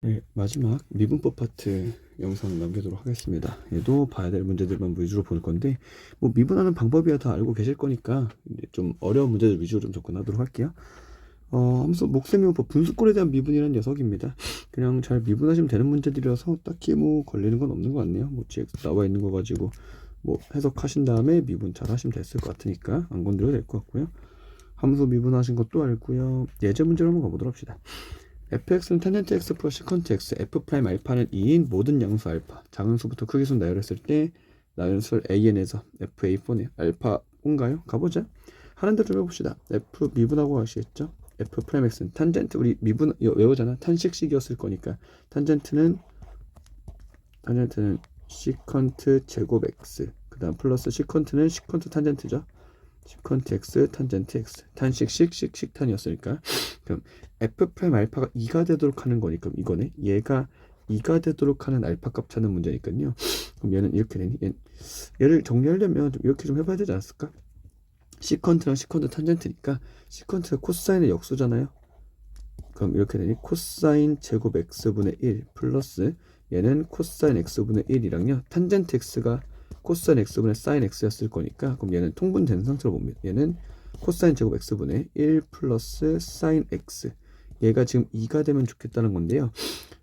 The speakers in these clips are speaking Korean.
네, 마지막 미분법 파트 영상 남기도록 하겠습니다. 얘도 봐야 될 문제들만 위주로 볼 건데, 뭐 미분하는 방법이야 다 알고 계실 거니까 이제 좀 어려운 문제들 위주로 좀 접근하도록 할게요. 함수 목세미분법 분수꼴에 대한 미분이라는 녀석입니다. 그냥 잘 미분하시면 되는 문제들이라서 딱히 뭐 걸리는 건 없는 것 같네요. 뭐 GX 나와 있는 거 가지고 뭐 해석하신 다음에 미분 잘 하시면 됐을 것 같으니까 안 건드려도 될 것 같고요. 함수 미분하신 것도 알고요. 예제 문제로 한번 가보도록 합시다. fx는 탄젠트 x 플러스 시컨트 x, f 프라임 알파는 2인 모든 양수 알파, 작은 수부터 크기 수 나열했을 때 나열수를 an에서 fa4네. 알파 5인가요? 가보자. 하는 대로 좀 해봅시다. f 미분하고 하시겠죠? f 프라임 x는 탄젠트, 우리 미분 외우잖아. 탄식식이었을 거니까 탄젠트는 시컨트 제곱 x, 그 다음 플러스 시컨트는 시컨트 탄젠트죠. 시컨트 x, 탄젠트 x, 탄식식, 식식탄이었으니까 그럼 f 프라임 알파가 2가 되도록 하는 거니까 이거네. 얘가 2가 되도록 하는 알파 값 찾는 문제니까요. 그럼 얘는 이렇게 되니? 얘를 정리하려면 좀 이렇게 좀 해봐야 되지 않았을까? 시컨트랑 시컨트 탄젠트니까 시컨트가 코사인의 역수잖아요. 그럼 이렇게 되니 코사인 제곱 x분의 1 플러스 얘는 코사인 x분의 1이랑요. 탄젠트 x가 코사인 x분의 사인 x였을 거니까 그럼 얘는 통분된 상태로 봅니다. 얘는 코사인 제곱 x분의 1 플러스 사인 x, 얘가 지금 2가 되면 좋겠다는 건데요.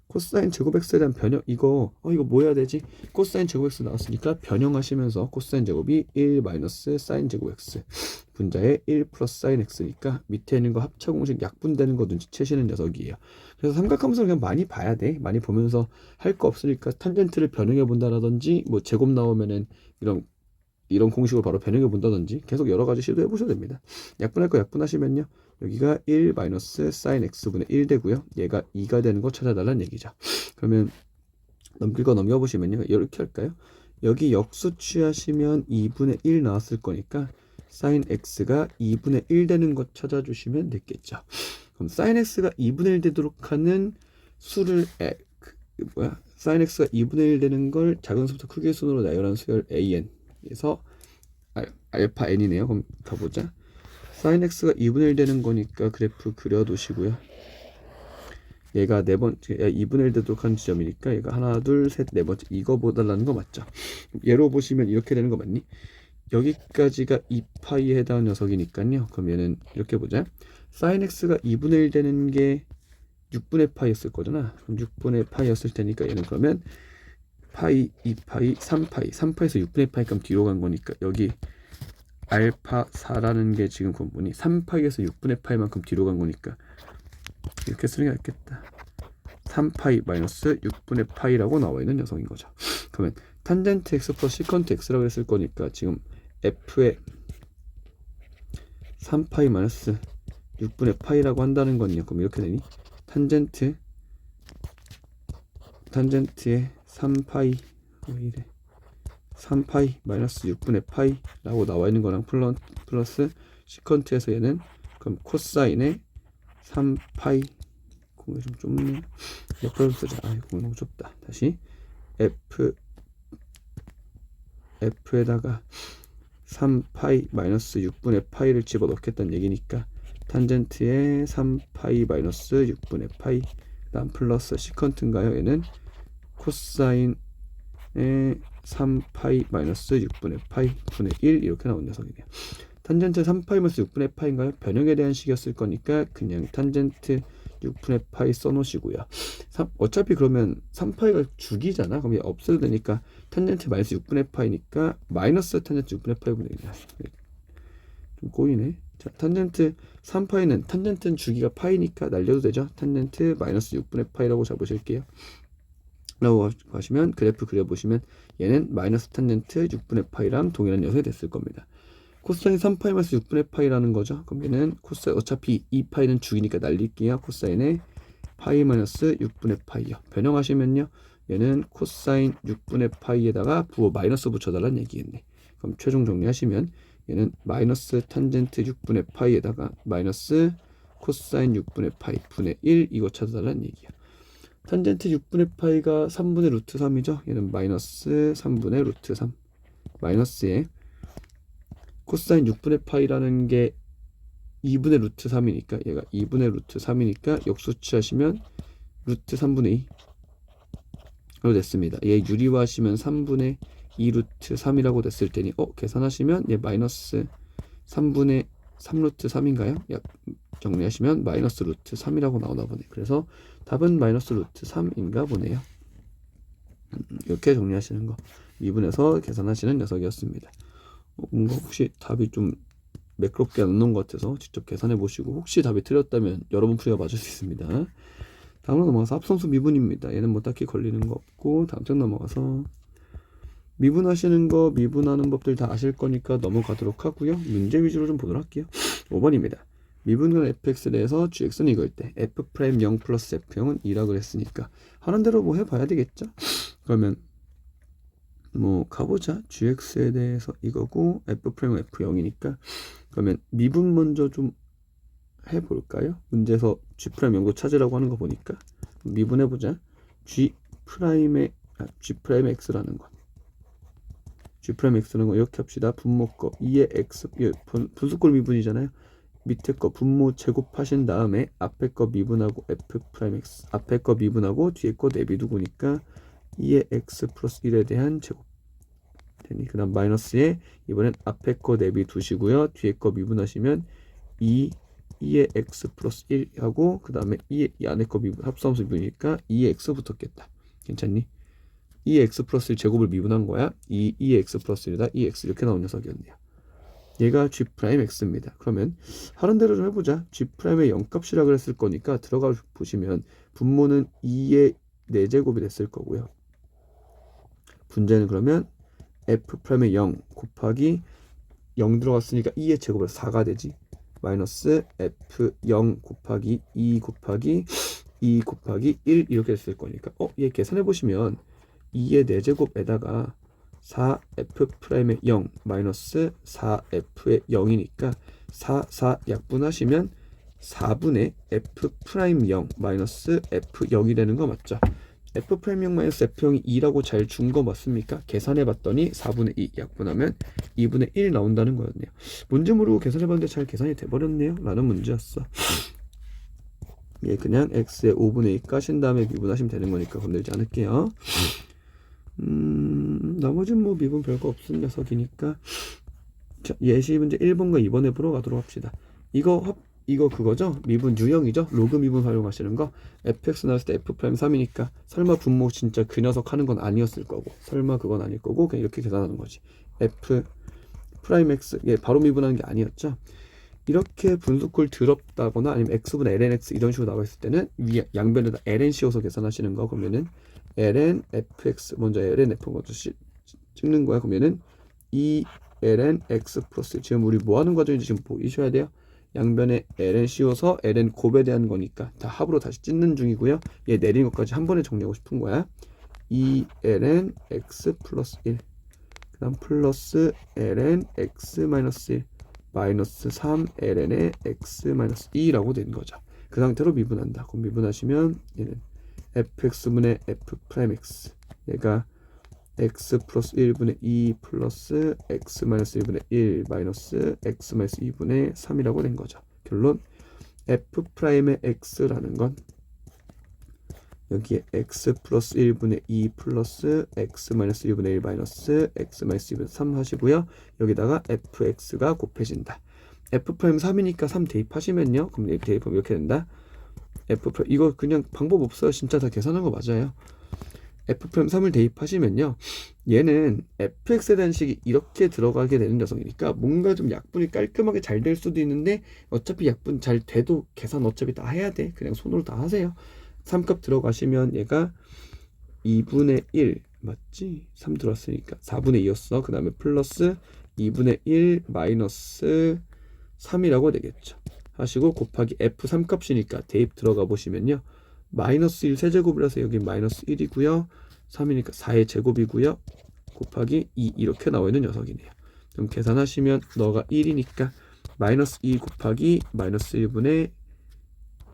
코사인 제곱 x에 대한 변형, 이거 뭐 해야 되지? 코사인 제곱 x 나왔으니까 변형하시면서 코사인 제곱이 1 마이너스 사인 제곱 x 분자에 1 플러스 사인 x니까 밑에 있는 거 합차 공식 약분되는 거 눈치채시는 녀석이에요. 그래서 삼각함수를 그냥 많이 봐야 돼. 많이 보면서 할 거 없으니까 탄젠트를 변형해 본다라든지 뭐 제곱 나오면은 이런 공식으로 바로 변형해 본다든지 계속 여러 가지 시도해 보셔도 됩니다. 약분할 거 약분하시면요. 여기가 1 마이너스 사인 x분의 1 되고요. 얘가 2가 되는 거 찾아달라는 얘기죠. 그러면 넘길 거 넘겨보시면요. 이렇게 할까요? 여기 역수 취하시면 2분의 1 나왔을 거니까 사인 x가 2분의 1 되는 것 찾아주시면 되겠죠. 그럼 사인 x가 2분의 1 되도록 하는 수를 사인 x가 2분의 1 되는 걸 작은 수부터 크기의 순으로 나열한 수열 an에서 알파 n이네요. 그럼 가보자. 사인 x가 2분의 1 되는 거니까 그래프 그려두시고요. 얘가 2분의 1 되도록 하는 지점이니까 얘가 하나 둘 셋 네 번째, 이거 보달라는 거 맞죠? 얘로 보시면 이렇게 되는 거 맞니? 여기까지가 2파이에 해당하는 녀석이니까요. 그럼 얘는 이렇게 보자. 사인 x가 2분의 1 되는 게 6분의 파이였을 거잖아. 그럼 6분의 파이였을 테니까 얘는 그러면 파이, 2파이, 3파이, 3파이에서 6분의 파이 값 뒤로 간 거니까 여기 알파 4라는 게 지금 근본이 3파이에서 6분의 파이만큼 뒤로 간 거니까 이렇게 쓰는 게 낫겠다. 3파이 마이너스 6분의 파이라고 나와 있는 녀석인 거죠. 그러면 탄젠트 x 플러스 시컨트 x라고 했을 거니까 지금 f에 3파이 마이너스 6분의 파이라고 한다는 거냐. 그럼 이렇게 되니 탄젠트에 3파이 이래 3파이 마이너스 6분의 파이라고 나와 있는 거랑 플러스 시컨트에서 얘는 그럼 코사인의 3파이, 공이 좀 좁네. 옆으로 쓰자. 공이 너무 좁다. 다시 f에다가 3파이 마이너스 6분의 파이를 집어넣겠다는 얘기니까 탄젠트의 3파이 마이너스 6분의 파이, 그다음 플러스 시컨트인가요? 얘는 코사인의 3파이 마이너스 6분의 파이 분의 1 이렇게 나온 녀석이네요. 탄젠트 3파이 마이너스 6분의 파이인가요? 변형에 대한 식이었을 거니까 그냥 탄젠트 6분의 파이 써놓으시고요. 어차피 그러면 3파이가 주기잖아. 그럼 없애도 되니까 탄젠트 마이너스 6분의 파이니까 마이너스 탄젠트 6분의 파이 분의 1이야. 좀 꼬이네. 자, 탄젠트 3파이는 탄젠트는 주기가 파이니까 날려도 되죠. 탄젠트 마이너스 6분의 파이라고 잡으실게요. 라고 하시면 그래프 그려보시면 얘는 마이너스 탄젠트 6분의 파이랑 동일한 녀석이 됐을 겁니다. 코사인 3파이 마이너스 6분의 파이라는 거죠. 그럼 얘는 코사인, 어차피 2파이는 주기니까 날릴게요. 코사인의 파이 마이너스 6분의 파이요. 변형하시면요. 얘는 코사인 6분의 파이에다가 부호 마이너스 붙여달라는 얘기겠네. 그럼 최종 정리하시면 얘는 마이너스 탄젠트 6분의 파이에다가 마이너스 코사인 6분의 파이 분의 1 이거 찾아달라는 얘기야. 탄젠트 6분의 파이가 3분의 루트 3이죠. 얘는 마이너스 3분의 루트 3 마이너스에 코사인 6분의 파이라는 게 2분의 루트 3이니까 얘가 2분의 루트 3이니까 역수치 하시면 루트 3분의 2로 됐습니다. 얘 유리화하시면 3분의 2 루트 3이라고 됐을 테니 계산하시면 얘 마이너스 3분의 3 루트 3인가요? 정리하시면 마이너스 루트 3이라고 나오나 보네. 그래서 답은 마이너스 루트 3인가 보네요. 이렇게 정리하시는 거. 미분해서 계산하시는 녀석이었습니다. 뭔가 혹시 답이 좀 매끄럽게 안 나온 것 같아서 직접 계산해 보시고 혹시 답이 틀렸다면 여러분 풀이가 맞을 수 있습니다. 다음으로 넘어가서 합성수 미분입니다. 얘는 뭐 딱히 걸리는 거 없고 다음 장 넘어가서 미분하시는 거 미분하는 법들 다 아실 거니까 넘어가도록 하고요. 문제 위주로 좀 보도록 할게요. 5번입니다. 미분간 fx에 대해서 gx는 이걸 때 f'0 플러스 f0은 2라 그랬으니까 하는 대로 뭐 해봐야 되겠죠. 그러면 뭐 가보자. gx에 대해서 이거고 f''은 f0이니까 그러면 미분 먼저 좀 해볼까요? 문제에서 g'0도 찾으라고 하는 거 보니까 미분해보자. g'x라는 거 g'x라는 거 이렇게 합시다. 분모 거 2의 x 분수꼴 미분이잖아요. 밑에 거 분모 제곱하신 다음에 앞에 거 미분하고 f'x 앞에 거 미분하고 뒤에 거 내비두고니까 2의 x 플러스 1에 대한 제곱 되니 그 다음 마이너스에 이번엔 앞에 거 내비두시고요. 뒤에 거 미분하시면 2의 x 플러스 1 하고 그 다음에 이 안에 거 미분 합성함수 미분이니까 2의 x 붙었겠다. 괜찮니? 2의 x 플러스 1 제곱을 미분한 거야. 2의 x 플러스 1이다. 2의 x 이렇게 나온 녀석이었네요. 얘가 g'x입니다. 그러면 하는 대로 좀 해보자. g'의 0값이라 그랬을 거니까 들어가 보시면 분모는 2의 4제곱이 됐을 거고요. 분자는 그러면 f'의 0 곱하기 0 들어갔으니까 2의 제곱을 4가 되지. 마이너스 f0 곱하기 2 곱하기 2 곱하기 1 이렇게 됐을 거니까 얘 계산해 보시면 2의 4제곱에다가 4f'의 0 마이너스 4f의 0이니까 4 약분하시면 4분의 f'0 마이너스 f0이 되는 거 맞죠? f'0 마이너스 f0이 2라고 잘 준 거 맞습니까? 계산해 봤더니 4분의 2 약분하면 2분의 1 나온다는 거였네요. 문제 모르고 계산해 봤는데 잘 계산이 돼버렸네요 라는 문제였어. 예, 그냥 x의 5분의 2 까신 다음에 미분하시면 되는 거니까 건들지 않을게요. 나머지는 뭐 미분 별거 없은 녀석이니까 자, 예시 문제 1번과 2번 해보러 가도록 합시다. 이거 그거죠? 미분 유형이죠? 로그 미분 활용하시는 거. fx 나왔을 때 f'3이니까 설마 분모 진짜 그 녀석 하는 건 아니었을 거고 설마 그건 아닐 거고 그냥 이렇게 계산하는 거지. f'x 예, 바로 미분하는 게 아니었죠? 이렇게 분수꼴 더럽다거나 아니면 x분의 lnx 이런 식으로 나와 있을 때는 위 양변에다 ln 씌워서 계산하시는 거. 그러면은 ln fx 먼저 ln f 먼저 찍는 거야. 그러면은 2ln x 플러스 지금 우리 뭐 하는 과정인지 지금 보이셔야 돼요. 양변에 ln 씌워서 ln 곱에 대한 거니까 다 합으로 다시 찢는 중이고요. 얘 내린 것까지 한 번에 정리하고 싶은 거야. 2ln x 플러스 1 그 다음 플러스 ln x 마이너스 1 마이너스 3ln의 x 마이너스 2라고 된 거죠. 그 상태로 미분한다. 그럼 미분하시면 얘는 fx분의 f'x 얘가 x 플러스 1분의 2 플러스 x 마이너스 1분의 1 마이너스 x 마이너스 2분의 3이라고 된 거죠. 결론 f'의 x라는 건 여기에 x 플러스 1분의 2 플러스 x 마이너스 1분의 1 마이너스 x 마이너스 2분의 3 하시고요. 여기다가 fx가 곱해진다. f'3이니까 3 대입하시면요. 그럼 대입하면 이렇게 된다. 이거 그냥 방법 없어요. 진짜 다 계산한 거 맞아요. f'3을 대입하시면요. 얘는 fx에 대한 식이 이렇게 들어가게 되는 녀석이니까 뭔가 좀 약분이 깔끔하게 잘 될 수도 있는데 어차피 약분 잘 돼도 계산 어차피 다 해야 돼. 그냥 손으로 다 하세요. 3값 들어가시면 얘가 2분의 1 맞지? 3 들어왔으니까 4분의 2였어. 그 다음에 플러스 2분의 1 마이너스 3이라고 되겠죠. 하시고 곱하기 f3 값이니까 대입 들어가 보시면요. 마이너스 1 세제곱이라서 여기 마이너스 1이고요. 3이니까 4의 제곱이고요. 곱하기 2 이렇게 나와 있는 녀석이네요. 그럼 계산하시면 너가 1이니까 마이너스 2 곱하기 마이너스 1분의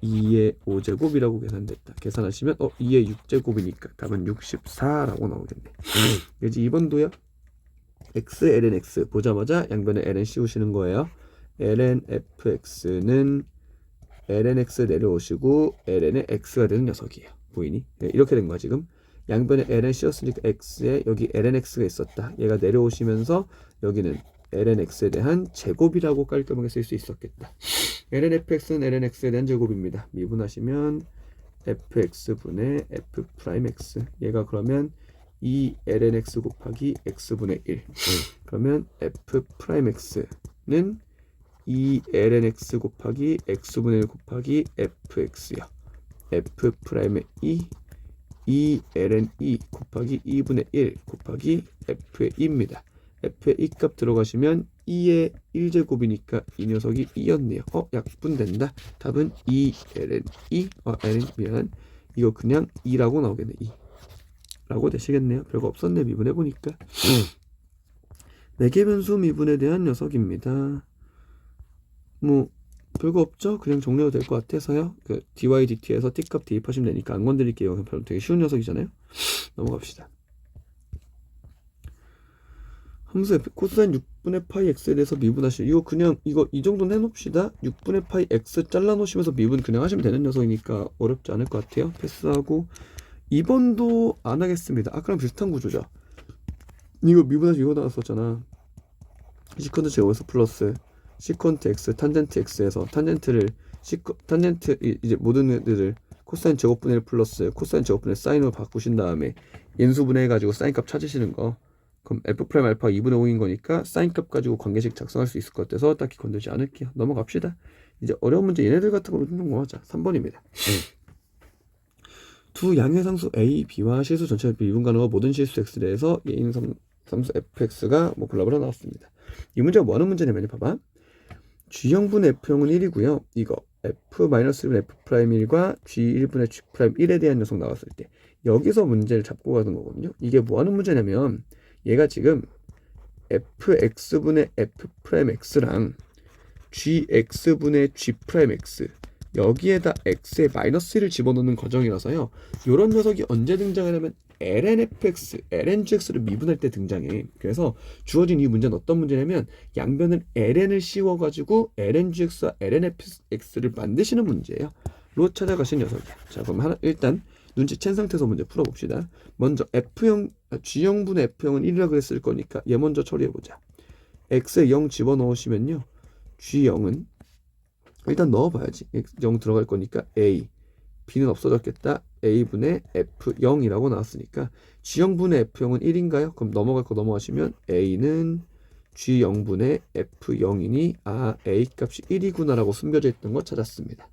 2의 5제곱이라고 계산됐다. 계산하시면 2의 6제곱이니까 답은 64라고 나오겠네. 이제 2번도요. x, ln x 보자마자 양변에 ln 씌우시는 거예요. ln fx는 ln x 내려오시고 ln의 x가 되는 녀석이에요. 보이니? 네, 이렇게 된 거야 지금. 양변에 ln 씌웠으니까 x에 여기 ln x가 있었다. 얘가 내려오시면서 여기는 ln x에 대한 제곱이라고 깔끔하게 쓸 수 있었겠다. ln fx는 ln x에 대한 제곱입니다. 미분하시면 fx분의 f 프라임 x. 얘가 그러면 2 ln x 곱하기 x분의 1. 그러면 f 프라임 x는 2 ln x 곱하기 x분의 1 곱하기 fx요. f 프라임의 2 ln 2 곱하기 2분의 1 곱하기 f의 2입니다. f의 2값 들어가시면 2의 1제곱이니까 이 녀석이 2였네요. 약분된다. 답은 2 ln 2 ln 미안. 이거 그냥 2라고 나오겠네. 2 라고 되시겠네요. 별거 없었네. 미분해보니까. 매개변수 미분에 대한 녀석입니다. 뭐 별거 없죠? 그냥 정리가 될 것 같아서요. 그 dy dt에서 t값 대입하시면 되니까 안 건드릴게요. 별로 되게 쉬운 녀석이잖아요. 넘어갑시다. 함수 f 코사인 6분의 파이 x에 대해서 미분하시죠. 이거 그냥 이 정도는 해놓읍시다. 6분의 파이 x 잘라놓으시면서 미분 그냥 하시면 되는 녀석이니까 어렵지 않을 것 같아요. 패스하고 2번도 안 하겠습니다. 아까랑 비슷한 구조죠. 이거 미분하시 이거 나왔었잖아. 시컨트 제곱에서 플러스 시컨트 x 탄젠트 x에서 탄젠트 이제 모든 애들을 코사인 제곱분의 1 플러스 코사인 제곱분의 사인으로 바꾸신 다음에 인수분해 해가지고 사인값 찾으시는 거. 그럼 f 프라임 알파 2분의 5인 거니까 사인값 가지고 관계식 작성할 수 있을 것 같아서 딱히 건들지 않을게요. 넘어갑시다. 이제 어려운 문제 얘네들 같은 걸로 좀 넘어가자. 3번입니다. 두 양의 상수 a, b와 실수 전체 미분 가능한 모든 실수 x에 대해서 얘인 상수 fx가 뭐 블라블라 나왔습니다. 이 문제가 뭐 하는 문제냐면 봐봐. G형분의 F형은 1이고요. 이거 F-1분의 F'1과 G1분의 G'1에 대한 녀석 나왔을 때 여기서 문제를 잡고 가는 거거든요. 이게 뭐 하는 문제냐면 얘가 지금 fx분의 f'x랑 gx분의 g'x 여기에다 x에 마이너스 1을 집어넣는 과정이라서요. 이런 녀석이 언제 등장하냐면 lnfx, lngx를 미분할 때 등장해. 그래서 주어진 이 문제는 어떤 문제냐면 양변을 ln을 씌워가지고 lngx와 lnfx를 만드시는 문제예요. 로 찾아가신 녀석이야. 자, 그럼 일단 눈치챈 상태에서 문제 풀어봅시다. 먼저 G형분의 F형은 1이라 그랬을 거니까 얘 먼저 처리해보자. X에 0 집어넣으시면요. G형은 일단 넣어봐야지. 0 들어갈 거니까 A, B는 없어졌겠다. A분의 F0이라고 나왔으니까 G형분의 F형은 1인가요? 그럼 넘어갈 거 넘어가시면 A는 G0분의 F0이니 A 값이 1이구나 라고 숨겨져 있던 거 찾았습니다.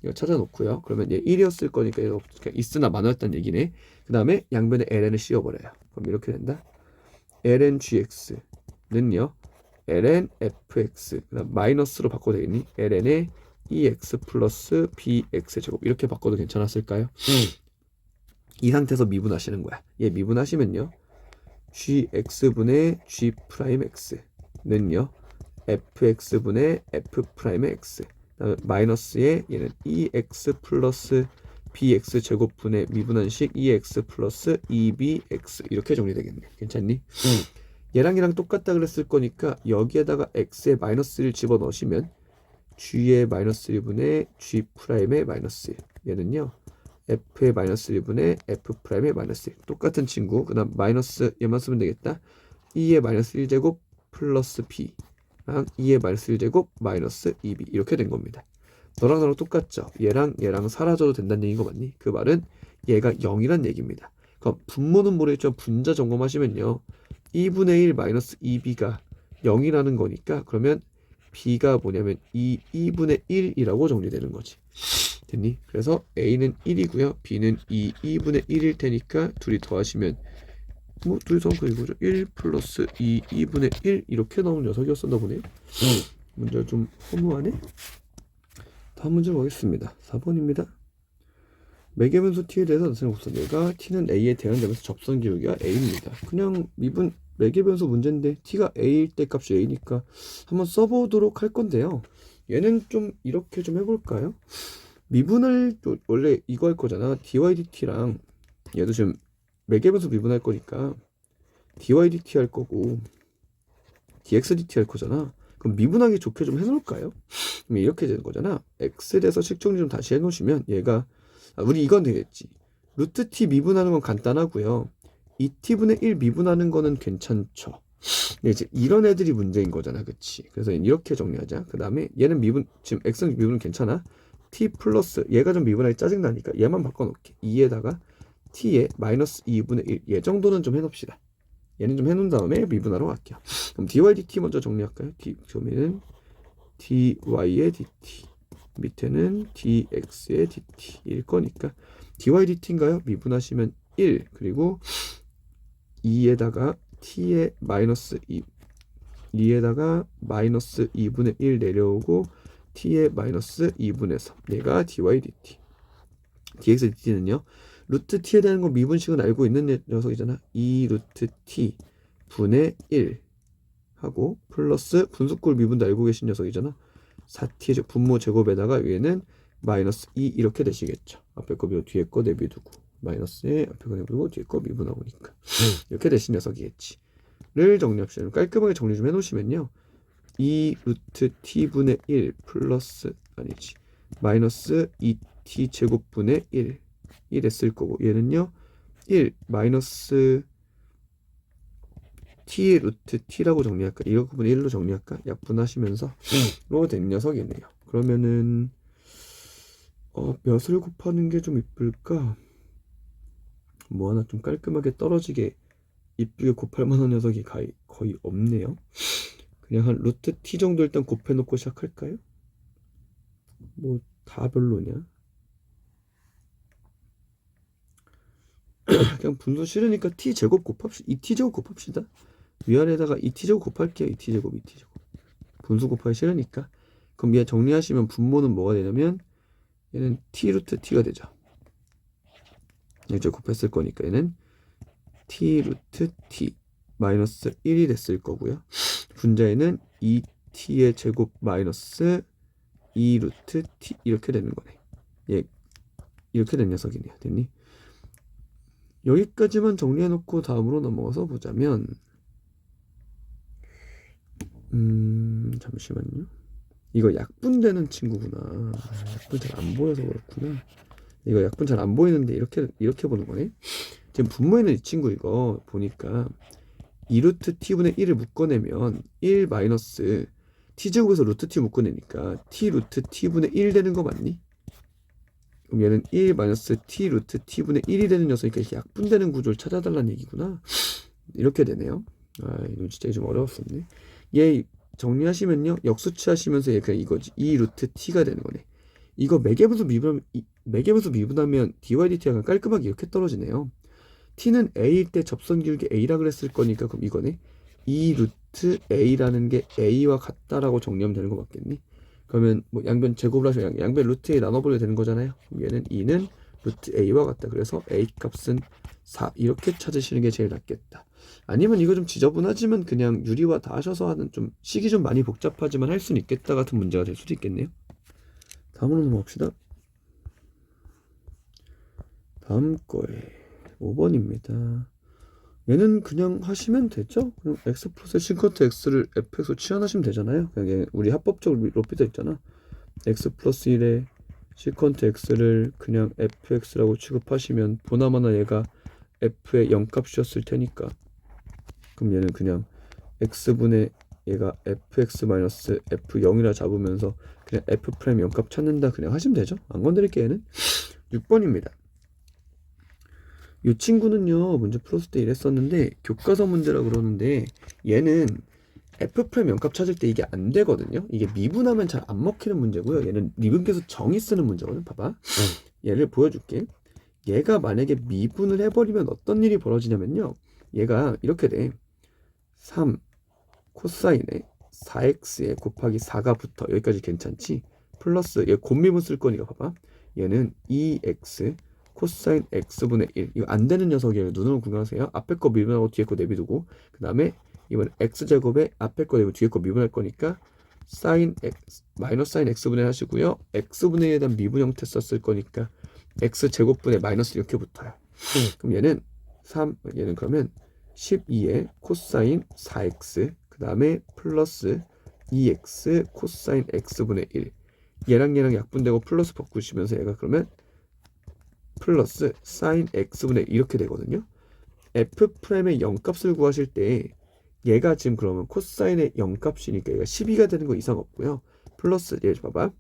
이거 찾아놓고요. 그러면 얘 1이었을 거니까 이거 있으나 마나였다는 얘기네. 그 다음에 양변에 ln을 씌워버려요. 그럼 이렇게 된다. ln gx는요. ln fx 그 다음 마이너스로 바꿔도 되겠니? ln의 ex 플러스 bx 제곱 이렇게 바꿔도 괜찮았을까요? 이 상태에서 미분하시는 거야. 얘 미분하시면요. gx분의 g'x는요 fx분의 f'x 그다음에 마이너스에 얘는 ex 플러스 bx 제곱분의 미분한식 ex 플러스 2bx 이렇게 정리되겠네. 괜찮니? 얘랑 똑같다 그랬을 거니까 여기에다가 x의 마이너스 1 집어넣으시면 g의 마이너스 1분의 g'의 마이너스 1 얘는요 f의 마이너스 1분의 f'의 마이너스 1 똑같은 친구 그 다음 마이너스 얘만 쓰면 되겠다. 2의 마이너스 1제곱 플러스 b 2의 마이너스 1제곱 마이너스 2b 이렇게 된 겁니다. 너랑 나랑 똑같죠. 얘랑 사라져도 된다는 얘기인 거 맞니? 그 말은 얘가 0이란 얘기입니다. 그럼 분모는 모르겠지만 분자 점검하시면요 2분의 1 마이너스 2b가 0이라는 거니까 그러면 b가 뭐냐면 2분의 1이라고 정리되는 거지. 됐니? 그래서 A는 1이고요. B는 2분의 1일 테니까 둘이 더하시면 뭐 둘이 더하면 그 이거죠. 1 플러스 2분의 1 이렇게 나오는 녀석이었었나 보네요. 문제가 좀 허무하네. 다음 문제 보겠습니다. 4번입니다. 매개변수 T에 대해서 나타낸 곱선얘가 T는 A에 대응되면서 접선 기울기가 A입니다. 그냥 미분 매개변수 문제인데 T가 A일 때 값이 A니까 한번 써보도록 할 건데요. 얘는 좀 이렇게 좀 해볼까요? 미분을 원래 이거 할 거잖아. dy dt랑 얘도 지금 매개변수 미분할 거니까 dy dt 할 거고 dx dt 할 거잖아. 그럼 미분하기 좋게 좀 해놓을까요? 그럼 이렇게 되는 거잖아. x에 대해서 식정리 좀 다시 해놓으시면 얘가 우리 이건 되겠지. 루트 t 미분하는 건 간단하고요. 2t분의 1 미분하는 거는 괜찮죠. 근데 이제 이런 애들이 문제인 거잖아, 그치? 그래서 이렇게 정리하자. 그 다음에 얘는 미분, 지금 x는 미분은 괜찮아. t 플러스 얘가 좀 미분하기 짜증나니까 얘만 바꿔놓을게. 2에다가 t에 마이너스 2분의 1. 얘 정도는 좀 해놓읍시다. 얘는 좀 해놓은 다음에 미분하러 갈게요. 그럼 dy dt 먼저 정리할까요? 그러면은 dy의 dt 밑에는 dx의 dt일 거니까 dy dt인가요? 미분하시면 1 그리고 2에다가 t의 마이너스 2에다가 마이너스 2분의 1 내려오고 t의 마이너스 2분의 3 얘가 dy dt dx dt는요 루트 t에 대한 거 미분식은 알고 있는 녀석이잖아. 2 루트 t 분의 1 하고 플러스 분수꼴 미분도 알고 계신 녀석이잖아. 4t의 분모 제곱에다가 위에는 마이너스 2 이렇게 되시겠죠. 앞에 거 비워 뒤에 거 내비두고 마이너스에 앞에 거 내비두고 뒤에 거 미분하고니까 이렇게 되신 녀석이겠지. 를 정리합시다. 깔끔하게 정리 좀 해놓으시면요. 2 루트 t분의 1 플러스 아니지 마이너스 2t 제곱분의 1 했을 거고 얘는요 1 마이너스 t 루트 t라고 정리할까? 이거 부분 1로 정리할까? 약분하시면서 로 된 녀석이네요. 그러면은 몇을 곱하는 게 좀 이쁠까? 뭐 하나 좀 깔끔하게 떨어지게 이쁘게 곱할 만한 녀석이 거의 없네요. 그냥 한 루트 t 정도 일단 곱해놓고 시작할까요? 뭐 다 별로냐? 그냥 분수 싫으니까 t제곱 곱합시다. 2t제곱 곱합시다. 위아래에다가 2t제곱 곱할게요. 2t제곱 분수 곱하기 싫으니까. 그럼 얘 정리하시면 분모는 뭐가 되냐면 얘는 t 루트 t가 되죠. 이제 곱했을 거니까 얘는 t 루트 t 마이너스 1이 됐을 거고요. 분자에는 2t의 제곱 마이너스 2 루트 t 이렇게 되는 거네. 얘 이렇게 된 녀석이네요. 됐니? 여기까지만 정리해놓고 다음으로 넘어가서 보자면 잠시만요. 이거 약분되는 친구구나. 약분 잘 안 보여서 그렇구나. 이거 약분 잘 안 보이는데 이렇게 보는 거네. 지금 분모에는 이 친구 이거 보니까 2루트 t분의 1을 묶어내면 1 마이너스 t제곱에서 루트 t 묶어내니까 t 루트 t분의 1 되는 거 맞니? 그럼 얘는 1 마이너스 t 루트 t분의 1이 되는 녀석이니까 이렇게 약분되는 구조를 찾아달라는 얘기구나. 이렇게 되네요. 아 이거 진짜 좀 어려웠었네. 얘 정리하시면요 역수치 하시면서 얘가 이거지 2 루트 t가 되는 거네. 이거 매개분수 미분하면 dy dt가 깔끔하게 이렇게 떨어지네요. t는 a일 때 접선 기울기 a라 그랬을 거니까 그럼 이거네 2 루트 a라는 게 a와 같다라고 정리하면 되는 거 맞겠니? 그러면 뭐 양변 제곱을 하시면 양변 루트 a 나눠버려야 되는 거잖아요. 그럼 얘는 2는 루트 a와 같다. 그래서 a 값은 4 이렇게 찾으시는 게 제일 낫겠다. 아니면 이거 좀 지저분하지만 그냥 유리화 다 하셔서 하는 좀 식이 좀 많이 복잡하지만 할 수는 있겠다 같은 문제가 될 수도 있겠네요. 다음으로 넘어갑시다. 다음 거에 5번입니다. 얘는 그냥 하시면 되죠. 그냥 x 플러스 시컨트 x를 fx로 치환하시면 되잖아요. 그냥 얘 우리 합법적으로 높이져 있잖아. x 플러스 1에 시컨트 x를 그냥 fx라고 취급하시면 보나마나 얘가 f의 0값이었을 테니까 그럼 얘는 그냥 x분의 얘가 fx 마이너스 f0이라 잡으면서 그냥 f 프라임 0값 찾는다 그냥 하시면 되죠. 안 건드릴게. 얘는 6번입니다. 이 친구는요 문제 풀었을 때 이랬었는데 교과서 문제라 그러는데 얘는 f 프라임 0값 찾을 때 이게 안 되거든요. 이게 미분하면 잘 안 먹히는 문제고요. 얘는 미분계수 정의 쓰는 문제거든. 봐봐. 얘를 보여줄게. 얘가 만약에 미분을 해버리면 어떤 일이 벌어지냐면요. 얘가 이렇게 돼. 3 코사인에 4x에 곱하기 4가 붙어. 여기까지 괜찮지? 플러스 얘 곱미분 쓸 거니까 봐봐. 얘는 2x 코사인 x분의 1. 이거 안 되는 녀석이에요. 눈으로 구경하세요. 앞에 거 미분하고 뒤에 거 내비두고 그 다음에 이번 x제곱에 앞에 거 내고 뒤에 거 미분할 거니까 사인 x 마이너스 사인 x분의 하시고요. x분의 1에 대한 미분 형태 썼을 거니까 x제곱분의 마이너스 이렇게 붙어요. 그럼 얘는 얘는 그러면 12에 코사인 4x 그 다음에 플러스 2x 코사인 x분의 1 얘랑 약분되고 플러스 바꾸시면서 얘가 그러면 플러스 사인 x분의 이렇게 되거든요. f'의 0값을 구하실 때 얘가 지금 그러면 코사인의 0값이니까 얘가 12가 되는 거 이상 없고요. 플러스 얘 봐봐.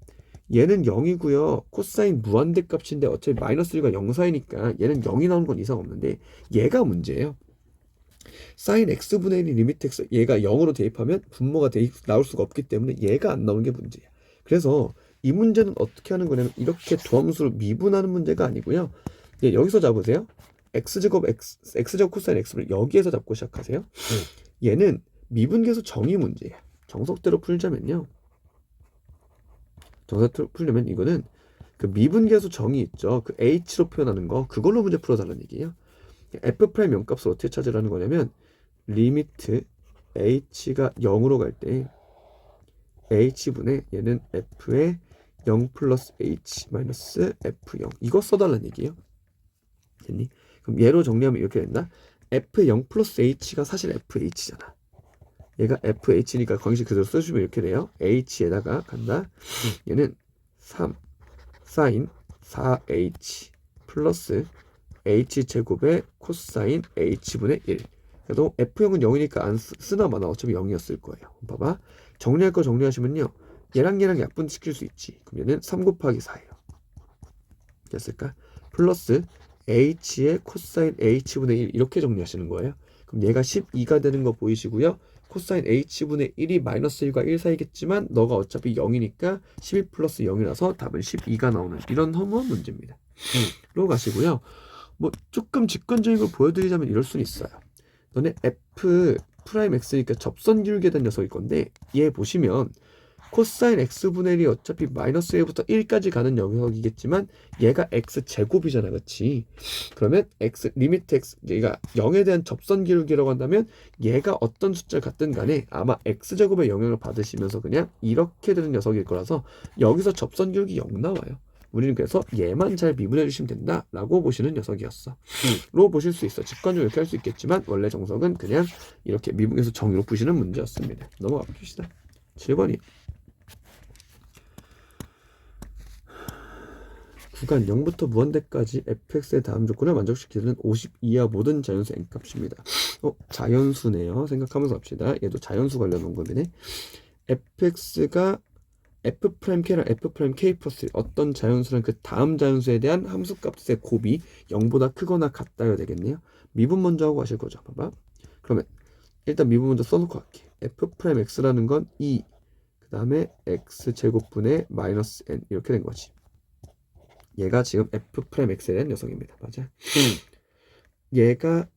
얘는 0이고요. 코사인 무한대 값인데 어차피 마이너스 1과 0 사이니까 얘는 0이 나오는 건 이상 없는데 얘가 문제예요. 사인 x분의 1이 리미트 x 얘가 0으로 대입하면 분모가 나올 수가 없기 때문에 얘가 안 나오는 게 문제야. 그래서 이 문제는 어떻게 하는 거냐면 이렇게 도함수로 미분하는 문제가 아니고요. 예, 여기서 잡으세요. x제곱 코사인 x를 여기에서 잡고 시작하세요. 얘는 미분계수 정의 문제야. 정석대로 풀자면요. 정석대로 풀려면 이거는 그 미분계수 정의 있죠. 그 h로 표현하는 거 그걸로 문제 풀어달라는 얘기예요. f' 0값을 어떻게 찾으라는 거냐면 리미트 h가 0으로 갈 때 h분의 얘는 f의 0 플러스 h 마이너스 f0 이거 써달라는 얘기예요. 됐니? 그럼 얘로 정리하면 이렇게 된다. f0 플러스 h가 사실 fh잖아. 얘가 fh니까 공식 그대로 써주면 이렇게 돼요. h에다가 간다. 얘는 3 사인 4h 플러스 h제곱의 코사인 h분의 1. 그래도 f형은 0이니까 안 쓰나 마나 어차피 0이었을 거예요. 봐봐. 정리할 거 정리하시면요. 얘랑 약분시킬 수 있지. 그럼 얘는 3 곱하기 4예요. 됐을까? 플러스 h의 코사인 h분의 1 이렇게 정리하시는 거예요. 그럼 얘가 12가 되는 거 보이시고요. 코사인 h분의 1이 마이너스 1과 1 사이겠지만 너가 어차피 0이니까 11 플러스 0이라서 답은 12가 나오는 이런 허무한 문제입니다. 로 가시고요. 뭐 조금 직관적인 걸 보여드리자면 이럴 수는 있어요. 너네 f 프라임 x니까 접선 기울기에 대한 녀석일 건데 얘 보시면 코사인 x분의 1이 어차피 마이너스 1부터 1까지 가는 녀석이겠지만 얘가 x제곱이잖아. 그렇지? 그러면 리미트 x 얘가 0에 대한 접선 기울기라고 한다면 얘가 어떤 숫자를 갖든 간에 아마 x제곱의 영향을 받으시면서 그냥 이렇게 되는 녀석일 거라서 여기서 접선 기울기 0 나와요. 우리는 그래서 얘만 잘 미분해 주시면 된다라고 보시는 녀석이었어. 로 보실 수 있어. 직관적으로 이렇게 할 수 있겠지만 원래 정석은 그냥 이렇게 미분해서 정의로 푸시는 문제였습니다. 넘어가 봅시다. 7번이 구간 0부터 무한대까지 fx의 다음 조건을 만족시키는 50 이하 모든 자연수 n값입니다. 자연수네요. 생각하면서 합시다. 얘도 자연수 관련 원금이네. fx가 f'k랑 f'k 플러스 어떤 자연수랑 그 다음 자연수에 대한 함수값의 곱이 0보다 크거나 같다야 되겠네요. 미분 먼저 하고 하실 거죠. 봐봐. 그러면 일단 미분 먼저 써놓고 할게. f'x라는 건 2, 그 다음에 x제곱분의 마이너스 n 이렇게 된 거지. 얘가 지금 f'x에 대한 녀석입니다. 맞아? 얘가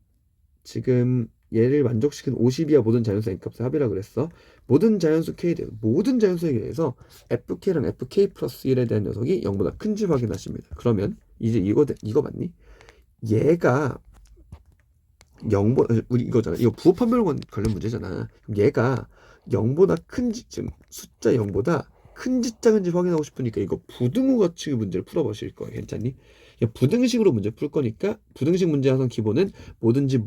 지금 얘를 만족시킨 50 이하 모든 자연수 n값의 합이라 그랬어. 모든 자연수 k에 대해서 모든 자연수에 대해서 fk랑 fk 플러스 1에 대한 녀석이 0보다 큰지 확인하십니다. 그러면 이제 이거 맞니? 얘가 0보다 우리 이거잖아. 이거 부호 판별 관련 문제잖아. 그럼 얘가 0보다 큰지 지금 숫자 0보다 큰지 작은지 확인하고 싶으니까 이거 부등호 가치 문제를 풀어보실 거예요. 괜찮니? 부등식으로 문제 풀 거니까 부등식 문제 항상 기본은 뭐든지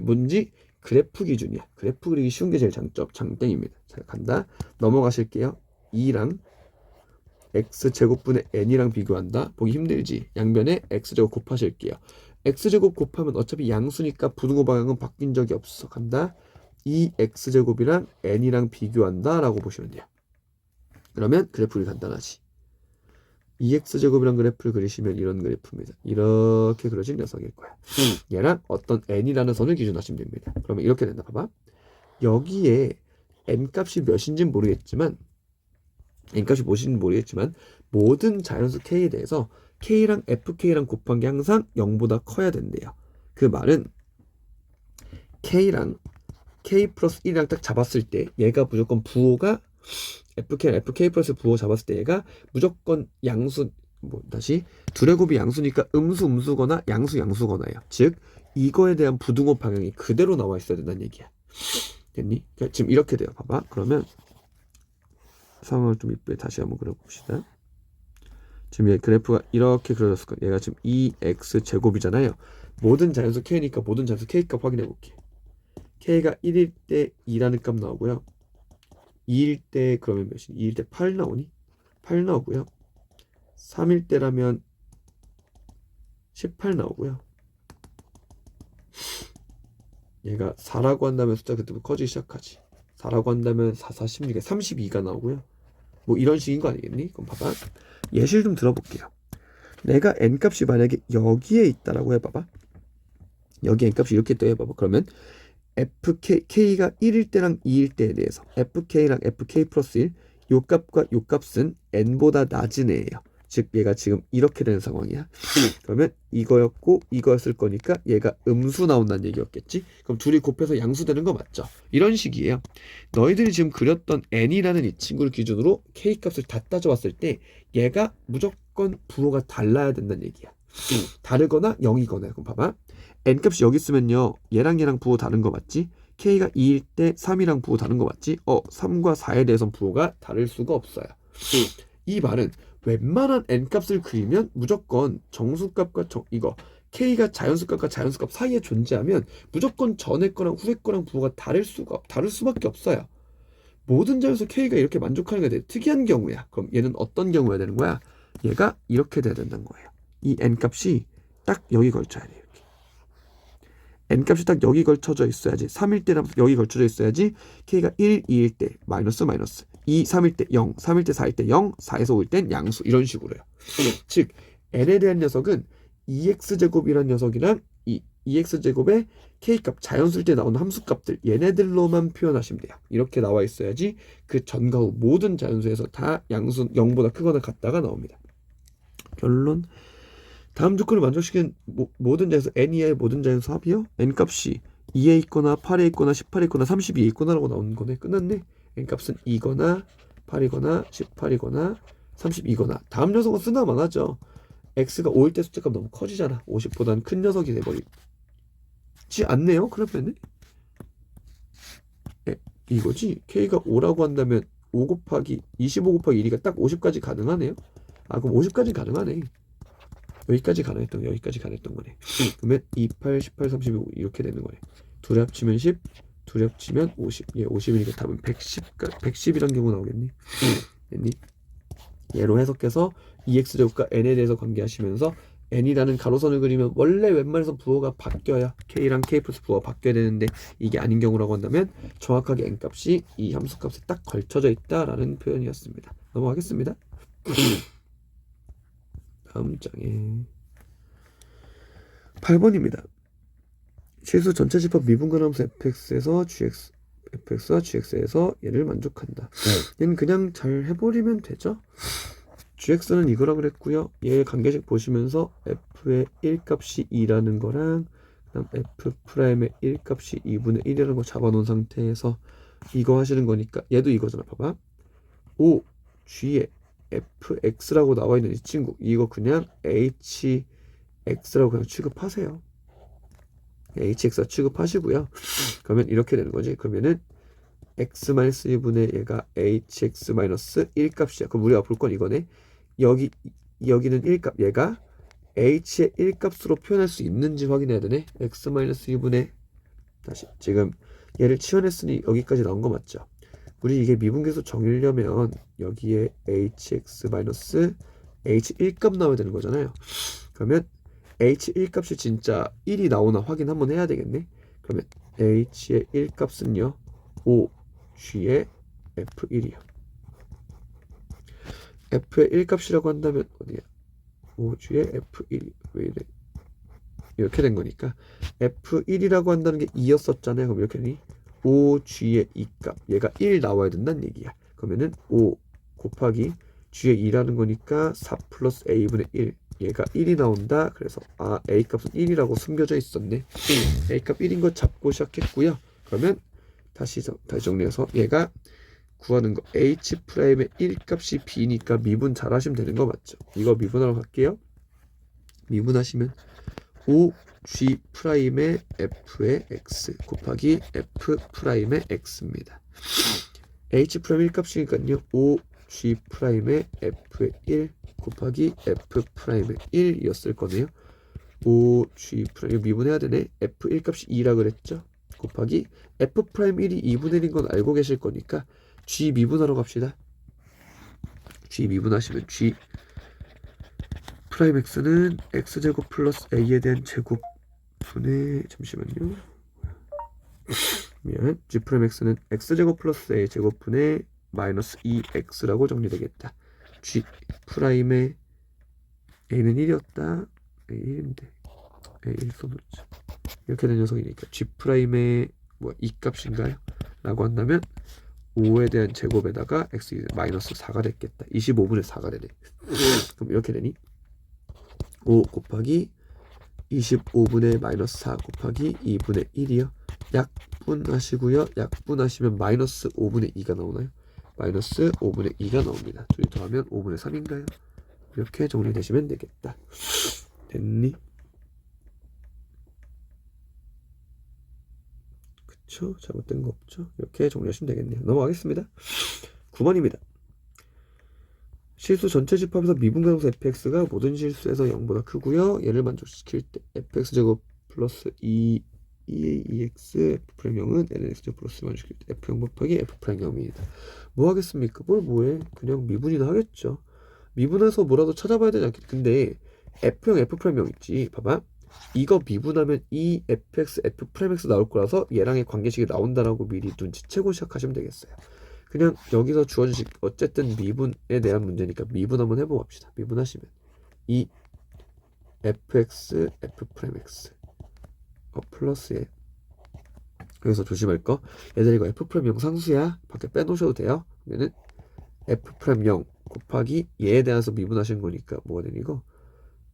뭔지 그래프 기준이야. 그래프 그리기 쉬운 게 제일 장땡입니다. 자, 간다. 넘어가실게요. 2랑 x제곱분의 n이랑 비교한다. 보기 힘들지? 양변에 x제곱 곱하실게요. x제곱 곱하면 어차피 양수니까 부등호 방향은 바뀐 적이 없어. 간다. 이 x제곱이랑 n이랑 비교한다 라고 보시면 돼요. 그러면 그래프가 간단하지. 2x제곱이랑 그래프를 그리시면 이런 그래프입니다. 이렇게 그려진 녀석일 거야. 얘랑 어떤 n이라는 선을 기준하시면 됩니다. 그러면 이렇게 된다. 봐봐. 여기에 n값이 몇인지는 모르겠지만 n값이 무엇인지는 모르겠지만 모든 자연수 k에 대해서 k랑 fk랑 곱한 게 항상 0보다 커야 된대요. 그 말은 k랑 k 플러스 1이랑 딱 잡았을 때 얘가 무조건 부호가 fk랑 fk 플러스 부호 잡았을 때 얘가 무조건 양수 다시 둘의 곱이 양수니까 음수거나 양수거나예요. 즉 이거에 대한 부등호 방향이 그대로 나와 있어야 된다는 얘기야. 됐니? 그러니까 지금 이렇게 돼요. 봐봐. 그러면 상황을 좀 이쁘게 다시 한번 그려봅시다. 지금 얘 그래프가 이렇게 그려졌을 거예요. 얘가 지금 2x 제곱이잖아요. 모든 자연수 k니까 모든 자연수 k값 확인해 볼게. k가 1일 때 2라는 값 나오고요. 2일 때 그러면 몇이? 2일 때 8 나오니? 8 나오고요. 3일 때라면 18 나오고요. 얘가 4라고 한다면 숫자 그때부터 커지기 시작하지. 4라고 한다면 4, 4, 16에 32가 나오고요. 뭐 이런 식인 거 아니겠니? 그럼 봐봐. 예시를 좀 들어볼게요. 내가 n값이 만약에 여기에 있다라고 해봐봐. 여기 n값이 이렇게 있다 해봐봐. 그러면 K가 1일 때랑 2일 때에 대해서 FK랑 FK 플러스 1, 요 값과 요 값은 n보다 낮은 애예요. 즉 얘가 지금 이렇게 되는 상황이야. 그러면 이거였고 이거였을 거니까 얘가 음수 나온다는 얘기였겠지. 그럼 둘이 곱해서 양수되는 거 맞죠? 이런 식이에요. 너희들이 지금 그렸던 n이라는 이 친구를 기준으로 k 값을 다 따져왔을 때 얘가 무조건 부호가 달라야 된다는 얘기야. 다르거나 0이거나. 그럼 봐봐. n값이 여기 있으면요 얘랑 부호 다른 거 맞지? k가 2일 때 3이랑 부호 다른 거 맞지? 3과 4에 대해서는 부호가 다를 수가 없어요. 이 말은 웬만한 n값을 그리면 무조건 정수값과 이거 k가 자연수값과 자연수값 사이에 존재하면 무조건 전에 거랑 후에 거랑 부호가 다를 수밖에 없어요. 모든 자연수 k가 이렇게 만족하는 게 되게 특이한 경우야. 그럼 얘는 어떤 경우야 되는 거야? 얘가 이렇게 돼야 된다는 거예요. 이 n값이 딱 여기 걸쳐야 돼요. 이렇게. n값이 딱 여기 걸쳐져 있어야지. 3일 때랑 여기 걸쳐져 있어야지. k가 1, 2일 때 마이너스 2, 3일 때 0, 3일 때 4일 때 0, 4에서 5일 땐 양수 이런 식으로요. 즉 n에 대한 녀석은 2x제곱이란 녀석이랑 이 2x제곱의 k값 자연수일 때 나오는 함수값들 얘네들로만 표현하시면 돼요. 이렇게 나와 있어야지 그 전과 후 모든 자연수에서 다 양수 0보다 크거나 같다가 나옵니다. 결론 다음 조건을 만족시키는 모든 자연수 n 이하의 모든 자연수 합이요. n값이 2에 있거나 8에 있거나 18에 있거나 32에 있거나라고 나오는 거네. 끝났네. n값은 2거나 8이거나 18이거나 32거나 다음 녀석은 쓰나 마나죠. x가 5일 때 숫자값 너무 커지잖아. 50보다는 큰 녀석이 돼버리지 않네요. 그러면은 이거지. k가 5라고 한다면 5 곱하기 25 곱하기 1이가 딱 50까지 가능하네요. 그럼 50까지 가능하네. 여기까지 가능했던 거네. 그러면 28, 18, 32 이렇게 되는 거네. 둘이 합치면 10, 둘이 합치면 50. 얘 50이니까 답은 110이란 경우 나오겠니? 됐니? 얘로 해석해서 2x제곱과 n에 대해서 관계하시면서 n이라는 가로선을 그리면 원래 웬만해서 부호가 바뀌어야 k랑 k 플러스 부호가 바뀌어야 되는데 이게 아닌 경우라고 한다면 정확하게 n값이 이 함수값에 딱 걸쳐져 있다라는 표현이었습니다. 넘어가겠습니다. 다음 장에 8번입니다. 실수 전체 집합 미분간함수 fx에서 fx와 gx에서 얘를 만족한다. 얘는 그냥 잘 해버리면 되죠. gx는 이거라 그랬고요. 얘 관계식 보시면서 f의 1값이 2라는 거랑 그다음 f'의 1값이 2분의 1이라는 거 잡아놓은 상태에서 이거 하시는 거니까 얘도 이거잖아. 봐봐. 5 g에 fx라고 나와 있는 이 친구 이거 그냥 hx라고 그냥 취급하세요. hx라 취급하시고요. 그러면 이렇게 되는 거지. 그러면은 x-1분의 얘가 hx-1 값이야. 그럼 우리가 볼 건 이거네. 여기는 1값 얘가 h의 1값으로 표현할 수 있는지 확인해야 되네. x-2분의 다시 지금 얘를 치워냈으니 여기까지 나온 거 맞죠? 우리 이게 미분계수 정의려면 여기에 hx-h1 값 나와야 되는 거잖아요. 그러면 h1 값이 진짜 1이 나오나 확인 한번 해야 되겠네. 그러면 h의 1 값은요 5g의 f1이요. f의 1 값이라고 한다면 어디야? 5g의 f1 왜 이래? 이렇게 된 거니까 f1이라고 한다는 게 2였었잖아요. 그럼 이렇게 되니 5g의 2값 얘가 1 나와야 된다는 얘기야. 그러면은 5 곱하기 g의 2라는 거니까 4 플러스 a분의 1 얘가 1이 나온다. 그래서 a값은 1이라고 숨겨져 있었네. a값 1인 거 잡고 시작했고요. 그러면 다시 정리해서 얘가 구하는 거 h'의 1값이 b니까 미분 잘 하시면 되는 거 맞죠? 이거 미분하러 갈게요. 미분하시면 5g'의 f의 x 곱하기 f'의 x입니다. h' 1값이니까요 5g'의 f의 1 곱하기 f'의 1이었을 거네요. 5g' 미분해야 되네. f 1값이 2라 그랬죠. 곱하기 f'1이 2분의 1인 건 알고 계실 거니까 g 미분하러 갑시다. g 미분하시면 g' 프라임 x는 x제곱 플러스 a에 대한 제곱분의 잠시만요. 미안. g 프라임 x는 x제곱 플러스 a 제곱분의 마이너스 2x라고 정리되겠다. g 프라임의 a는 1이었다. a 1인데 a 1 써놓자. 이렇게 된 녀석이니까 g 프라임의 이 값인가요? 라고 한다면 5에 대한 제곱에다가 x 마이너스 4가 됐겠다. 25분의 4가 되네. 그럼 이렇게 되니 5 곱하기 25분의 마이너스 4 곱하기 2분의 1이요. 약분하시고요. 약분하시면 마이너스 5분의 2가 나오나요? 마이너스 5분의 2가 나옵니다. 둘이 더하면 5분의 3인가요? 이렇게 정리되시면 되겠다. 됐니? 그쵸? 잘못된 거 없죠? 이렇게 정리하시면 되겠네요. 넘어가겠습니다. 9번입니다. 실수 전체 집합에서 미분가능수 fx가 모든 실수에서 0보다 크고요. 얘를 만족시킬 때 fx제곱 플러스 2x f' 0은 lx제곱 플러스 만족시킬 때 f0 곱하기 f' 0입니다. 뭐 하겠습니까? 뭐해? 그냥 미분이나 하겠죠. 미분해서 뭐라도 찾아봐야 되지 않겠? 근데 f0 f' 0 있지. 봐봐. 이거 미분하면 이 fx f'(x) 나올 거라서 얘랑의 관계식이 나온다라고 미리 눈치채고 시작하시면 되겠어요. 그냥 여기서 주어진 어쨌든 미분에 대한 문제니까 미분 한번 해보고 합시다. 미분하시면 이 fx f'(x) 플러스에 여기서 조심할 거 얘들 이거 f'(0) 상수야. 밖에 빼놓으셔도 돼요. 그러면은 f'(0) 곱하기 얘에 대해서 미분하신 거니까 뭐가 되니 이거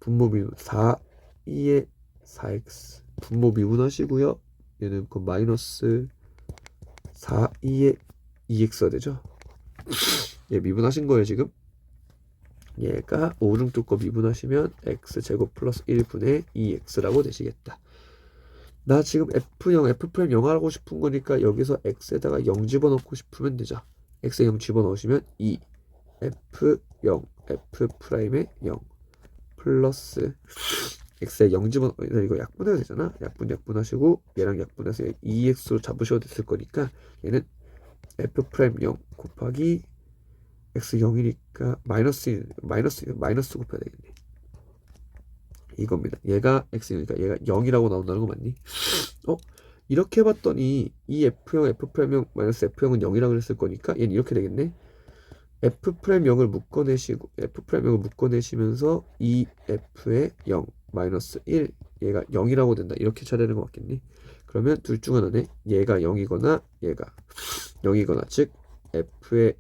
분모 미분 4의 4x 분모 미분하시고요. 얘는 그 마이너스 4의 2x가 되죠. 얘 미분하신 거예요 지금. 얘가 오른쪽 거 미분하시면 x제곱 플러스 1분의 2x라고 되시겠다. 나 지금 f0 f'0 하고 싶은 거니까 여기서 x에다가 0 집어넣고 싶으면 되죠. x에 0 집어넣으시면 2 f0 f'의 0 플러스 x에 0 집어넣으면 이거 약분해야 되잖아. 약분하시고 얘랑 약분해서 2x로 잡으셔도 됐을 거니까 얘는 f'0 곱하기 x 0이니까 마이너스 곱해야 되겠네. 이겁니다. 얘가 x니까 얘가 0이라고 나온다는 거 맞니? 이렇게 봤더니 이 f0 f'0 마이너스 f0은 0이라고 그랬을 거니까 얘는 이렇게 되겠네. f'0을 묶어내시면서 이 f의 0 마이너스 1 얘가 0이라고 된다. 이렇게 쳐야 되는 거 맞겠니? 그러면 둘 중 하나네. 얘가 0이거나 얘가 0이거나 즉 f의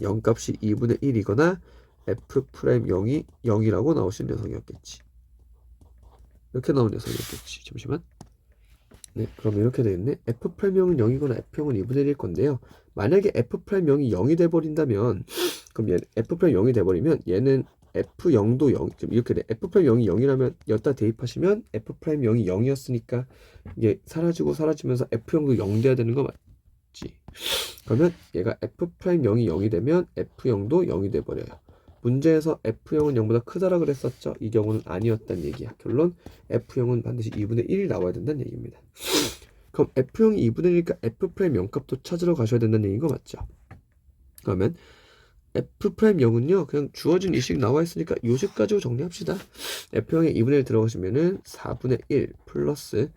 0값이 2분의 1이거나 f'0이 0이라고 나오신 녀석이었겠지. 이렇게 나온 녀석이었겠지. 잠시만. 네, 그럼 이렇게 되겠네. f'0은 0이거나 f'은 2분의 1일 건데요. 만약에 f'0이 0이 돼버린다면 그럼 얘는 f'0이 0이 돼버리면 얘는 f0도 0, 지금 이렇게 돼. f'0이 0이라면 여기다 대입하시면 f'0이 0이었으니까 이게 사라지면서 f0도 0 돼야 되는 거 맞지? 그러면 얘가 f'0이 0이 되면 f0도 0이 돼버려요. 문제에서 f0은 0보다 크다라 그랬었죠? 이 경우는 아니었단 얘기야. 결론 f0은 반드시 2분의 1이 나와야 된다는 얘기입니다. 그럼 f0이 2분의 1이니까 f'0 값도 찾으러 가셔야 된다는 얘기인 거 맞죠? 그러면 f'0은요 그냥 주어진 이 식 나와 있으니까 요 식 가지고 정리합시다. f0에 2분의 1 들어가시면은 4분의 1 플러스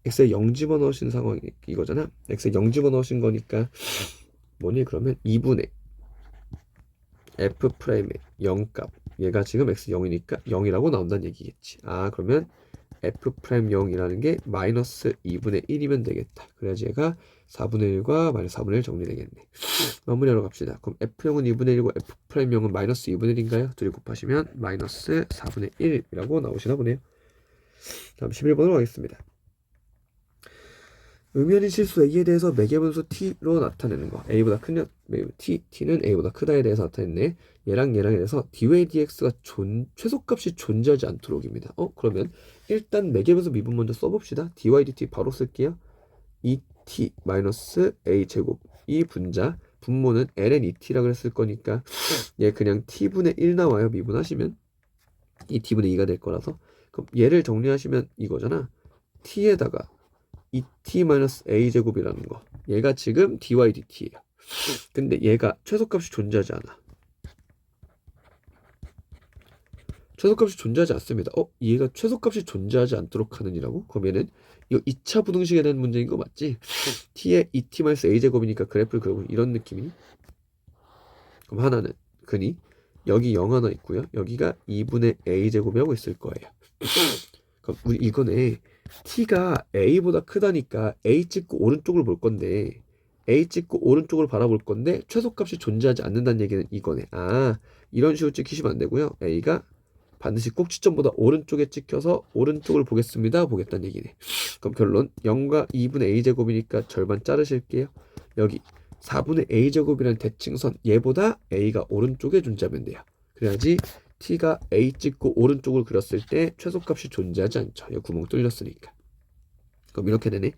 x에 0 집어넣으신 상황이 이거잖아. x에 0 집어넣으신 거니까 뭐니 그러면 2분의 f'의 0값 얘가 지금 x 0이니까 0이라고 나온다는 얘기겠지. 그러면 f'0이라는 게 마이너스 2분의 1이면 되겠다. 그래야지 얘가 4분의 1과 마이너스 4분의 1 정리되겠네. 마무리하러 갑시다. 그럼 f0은 2분의 1이고 f'0은 마이너스 2분의 1인가요? 둘이 곱하시면 마이너스 4분의 1이라고 나오시나 보네요. 다음 11번으로 가겠습니다. 의미 아닌 실수 a에 대해서 매개분수 t로 나타내는 거. a보다 큰 t는 a보다 크다에 대해서 나타냈네. 얘랑 얘랑에 대해서 dy dx가 최소값이 존재하지 않도록입니다. 그러면 일단 매개분수 미분 먼저 써봅시다. dy dt 바로 쓸게요. 2t 마이너스 a 제곱 이 분자 분모는 ln 2t라고 했을 거니까 얘 그냥 t분의 1 나와요. 미분하시면 이 t분의 2가 될 거라서 그럼 얘를 정리하시면 이거잖아. t에다가 2t-a 제곱이라는 거. 얘가 지금 dy dt예요. 근데 얘가 최소값이 존재하지 않아. 최소값이 존재하지 않습니다. 얘가 최소값이 존재하지 않도록 하는 이라고? 그럼 얘는 이거 2차 부등식에 대한 문제인 거 맞지? t의 2t-a제곱이니까 그래프를 그려보면 이런 느낌이. 그럼 하나는 근이 여기 0 하나 있고요. 여기가 2분의 a제곱이라고 있을 거예요. 그럼 우리 이거네. t가 a보다 크다니까 a 찍고 오른쪽을 볼 건데 a 찍고 오른쪽을 바라볼 건데 최소값이 존재하지 않는다는 얘기는 이거네. 이런 식으로 찍히시면 안 되고요. a가 반드시 꼭지점보다 오른쪽에 찍혀서 오른쪽을 보겠습니다. 보겠다는 얘기네. 그럼 결론 0과 2분의 a제곱이니까 절반 자르실게요. 여기 4분의 a제곱이라는 대칭선 얘보다 a가 오른쪽에 존재하면 돼요. 그래야지 t가 a 찍고 오른쪽을 그렸을 때 최소값이 존재하지 않죠. 여기 구멍 뚫렸으니까. 그럼 이렇게 되네.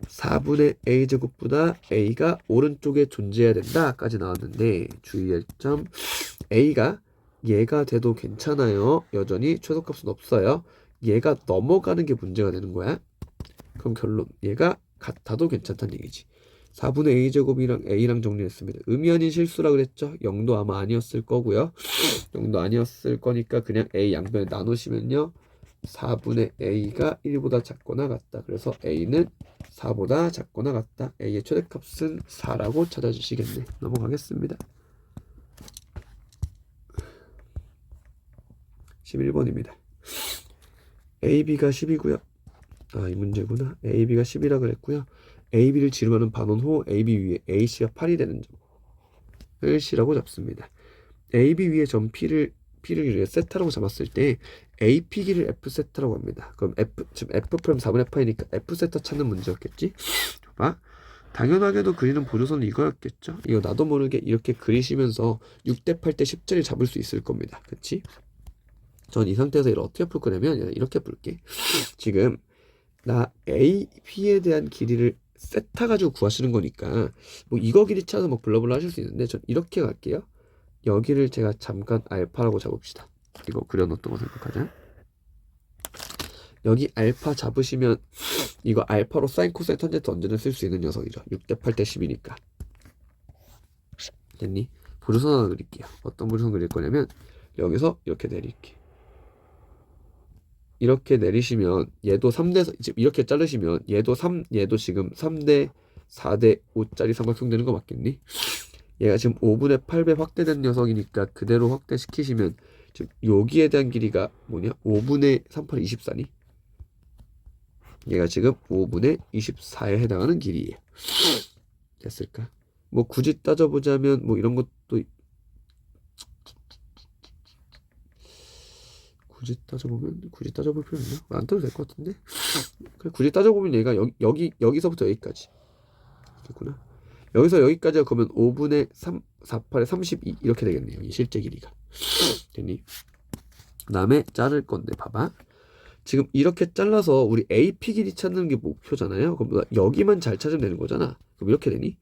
4분의 a제곱보다 a가 오른쪽에 존재해야 된다까지 나왔는데 주의할 점 a가 얘가 돼도 괜찮아요. 여전히 최소값은 없어요. 얘가 넘어가는 게 문제가 되는 거야. 그럼 결론 얘가 같아도 괜찮다는 얘기지. 4분의 a제곱이랑 a랑 정리했습니다. 의미 아닌 실수라 그랬죠. 0도 아마 아니었을 거고요. 0도 아니었을 거니까 그냥 a 양변에 나누시면요. 4분의 a가 1보다 작거나 같다. 그래서 a는 4보다 작거나 같다. a의 최대값은 4라고 찾아주시겠네. 넘어가겠습니다. 11번입니다. AB가 10이고요. 이 문제구나. AB가 10이라 그랬고요. AB를 지름하는 반원호 AB 위에 AC가 8이 되는 점을 C라고 잡습니다. AB 위에 점 P를 세타라고 잡았을 때 AP기를 F 세타라고 합니다. 그럼 지금 F 프라임 4분의 파이니까 F 세타 찾는 문제였겠지? 봐. 당연하게도 그리는 보조선은 이거였겠죠? 이거 나도 모르게 이렇게 그리시면서 6대 8대 10짜리 잡을 수 있을 겁니다. 그치? 전 이 상태에서 이걸 어떻게 풀 거냐면 이렇게 풀게. 지금 나 AP에 대한 길이를 세타 가지고 구하시는 거니까 뭐 이거 길이 찾아서 뭐 블러블러 하실 수 있는데 전 이렇게 갈게요. 여기를 제가 잠깐 알파라고 잡읍시다. 이거 그려놓던 거 생각하자. 여기 알파 잡으시면 이거 알파로 사인 코사인 탄젠트 언제든 쓸 수 있는 녀석이죠. 6대 8대 10이니까. 됐니? 보조선 하나 그릴게요. 어떤 보조선 그릴 거냐면 여기서 이렇게 내릴게. 이렇게 내리시면 얘도 3대 지금 이렇게 자르시면 얘도 지금 3대 4대 5짜리 삼각형 되는 거 맞겠니? 얘가 지금 5분의 8배 확대된 녀석이니까 그대로 확대시키시면 지금 여기에 대한 길이가 뭐냐? 5분의 38이 24니? 얘가 지금 5분의 24에 해당하는 길이에요. 됐을까? 뭐 굳이 따져보자면 뭐 이런 것도 굳이 따져볼 필요 있나? 안 따져도 될 것 같은데? 그래, 굳이 따져보면 얘가 여기서부터 여기까지 됐구나. 여기서 여기까지가 그러면 5분의 48에 32 이렇게 되겠네요. 이 실제 길이가. 됐니? 그 다음에 자를 건데 봐봐. 지금 이렇게 잘라서 우리 AP 길이 찾는 게 목표잖아요. 그럼 여기만 잘 찾으면 되는 거잖아. 그럼 이렇게 되니?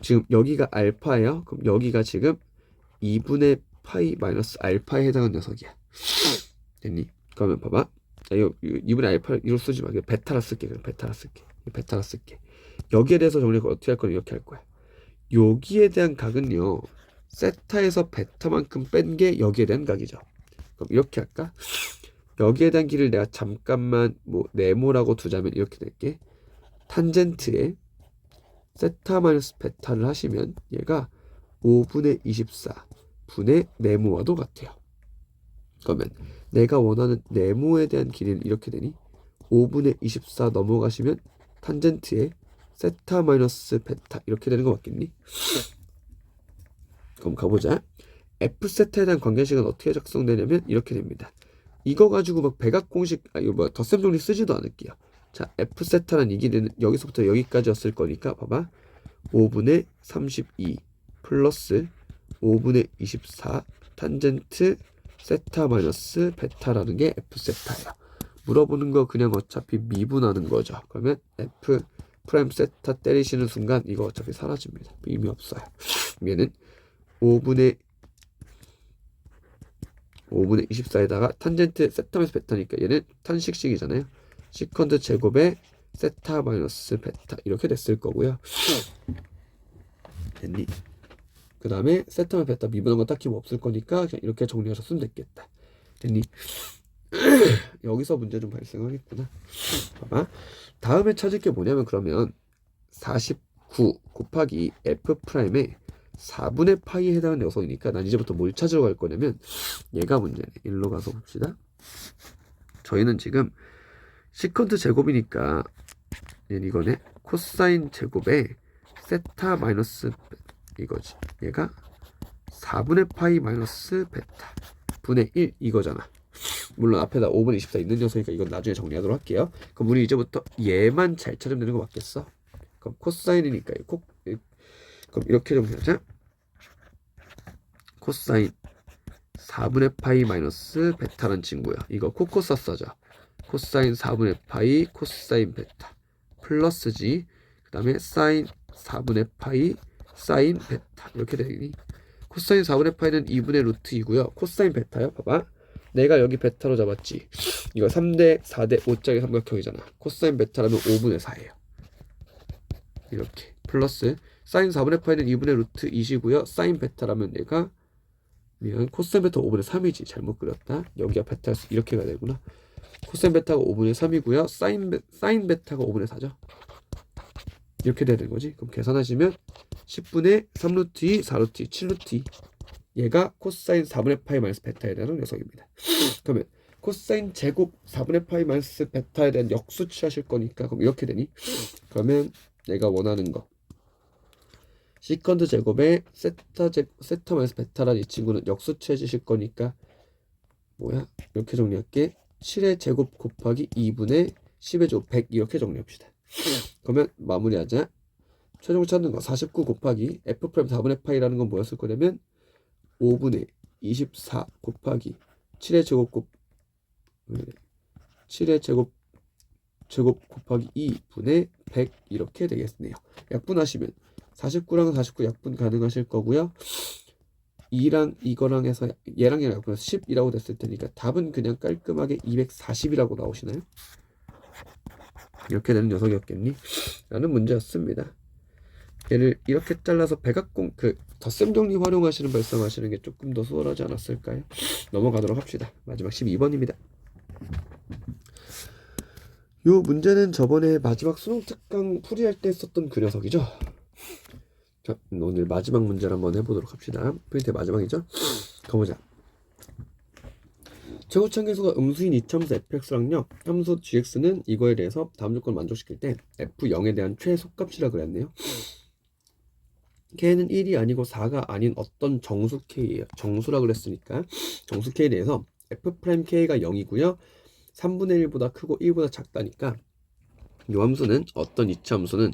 지금 여기가 알파예요. 그럼 여기가 지금 2분의 파이 마이너스 알파에 해당하는 녀석이야. 됐니? 그러면 봐봐. 2분의 알파 이로 쓰지 마. 베타라 쓸게. 그럼 베타라 쓸게. 여기에 대해서 정리를 어떻게 할 거냐 이렇게 할 거야. 여기에 대한 각은요. 세타에서 베타만큼 뺀 게 여기에 대한 각이죠. 그럼 이렇게 할까? 여기에 대한 길을 내가 잠깐만 뭐 네모라고 두자면 이렇게 될게. 탄젠트에 세타 마이너스 베타를 하시면 얘가 5분의 24분의 네모와도 같아요. 그러면 내가 원하는 네모에 대한 길이는 이렇게 되니 5분의 24 넘어가시면 탄젠트에 세타 마이너스 베타 이렇게 되는 거 맞겠니? 그럼 가보자. F 세타에 대한 관계식은 어떻게 작성되냐면 이렇게 됩니다. 이거 가지고 막 배각 공식 이거 뭐 덧셈 정리 쓰지도 않을게요. 자, F 세타란 이 길이는 여기서부터 여기까지였을 거니까 봐봐. 5분의 32 플러스 5분의 24 탄젠트 세타 마이너스 베타라는 게 F 세타예요. 물어보는 거 그냥 어차피 미분하는 거죠. 그러면 F 프라임 세타 때리시는 순간 이거 어차피 사라집니다. 의미 없어요. 얘는 5분의 24에다가 탄젠트 세타 마이너스 베타니까 얘는 탄식식이잖아요. 시컨드 제곱에 세타 마이너스 베타 이렇게 됐을 거고요. 됐니? 그 다음에 세타 마이너스 베타 미분한 건 딱히 뭐 없을 거니까 그냥 이렇게 정리하셨으면 됐겠다. 됐니? 여기서 문제 좀 발생하겠구나. 봐봐. 다음에 찾을 게 뭐냐면 그러면 49 곱하기 F'의 4분의 파이에 해당하는 녀석이니까 난 이제부터 뭘 찾으러 갈 거냐면 얘가 문제네. 일로 가서 봅시다. 저희는 지금 시컨트 제곱이니까 얘는 이거네. 코사인 제곱에 세타 마이너스 이거지. 얘가 4분의 파이 마이너스 베타 분의 1 이거잖아. 물론 앞에다 5분의 24 있는 녀석이니까 이건 나중에 정리하도록 할게요. 그럼 우리 이제부터 얘만 잘 찾으면 되는 거 맞겠어? 그럼 코사인이니까 그럼 이렇게 정리하자. 코사인 4분의 파이 마이너스 베타라는 친구야. 이거 코코사 써죠. 코사인 4분의 파이 코사인 베타 플러스지. 그 다음에 사인 4분의 파이 사인 베타 이렇게 되니 코사인 4분의 파이는 2분의 루트 2고요. 코사인 베타요. 봐봐. 내가 여기 베타로 잡았지. 이거 3대 4대 5짜리 삼각형이잖아. 코사인 베타라면 5분의 4예요. 이렇게 플러스 사인 4분의 파이는 2분의 루트 2이고요. 사인 베타라면 얘가 코사인 베타 5분의 3이지. 잘못 그렸다. 여기가 베타 이렇게 가야 되구나. 코사인 베타가 5분의 3이고요. 사인 베타가 5분의 4죠. 이렇게 돼야 되는 거지. 그럼 계산하시면 10분의 3루트 2, 4루트 2, 7루트 2. 얘가 코사인 4분의 파이 마이너스 베타에 대한 녀석입니다. 그러면 코사인 제곱 4분의 파이 마이너스 베타에 대한 역수 취하실 거니까 그럼 이렇게 되니? 그러면 내가 원하는 거 시컨트 제곱에 세타 마이너스 베타라는 이 친구는 역수 취해주실 거니까 뭐야? 이렇게 정리할게. 7의 제곱 곱하기 2분의 10의 제곱 100 이렇게 정리합시다. 그러면 마무리하자. 최종 찾는 거 49 곱하기 F' 4분의 파이라는 건 뭐였을 거냐면 5분의 24 곱하기 7의 제곱 곱하기 2분의 100 이렇게 되겠네요. 약분하시면 49랑 49 약분 가능하실 거고요. 2랑 이거랑 해서 얘랑 약분해서 10이라고 됐을 테니까 답은 그냥 깔끔하게 240이라고 나오시나요? 이렇게 되는 녀석이었겠니? 라는 문제였습니다. 얘를 이렇게 잘라서 백악공 덧셈 정리 활용하시는 발성하시는 게 조금 더 수월하지 않았을까요? 넘어가도록 합시다. 마지막 12번입니다. 요 문제는 저번에 마지막 수능 특강 풀이할 때 썼던 그 녀석이죠. 자, 오늘 마지막 문제를 한번 해보도록 합시다. 포인트의 마지막이죠. 가보자. 최고차계수가 음수인 이차함수 fx랑요 함수 gx는 이거에 대해서 다음 조건을 만족시킬 때 f0에 대한 최소값이라 그랬네요. k는 1이 아니고 4가 아닌 어떤 정수 k예요. 정수라 그랬으니까 정수 k에 대해서 f'k가 0이고요 3분의 1보다 크고 1보다 작다니까 이 함수는 어떤 이차함수는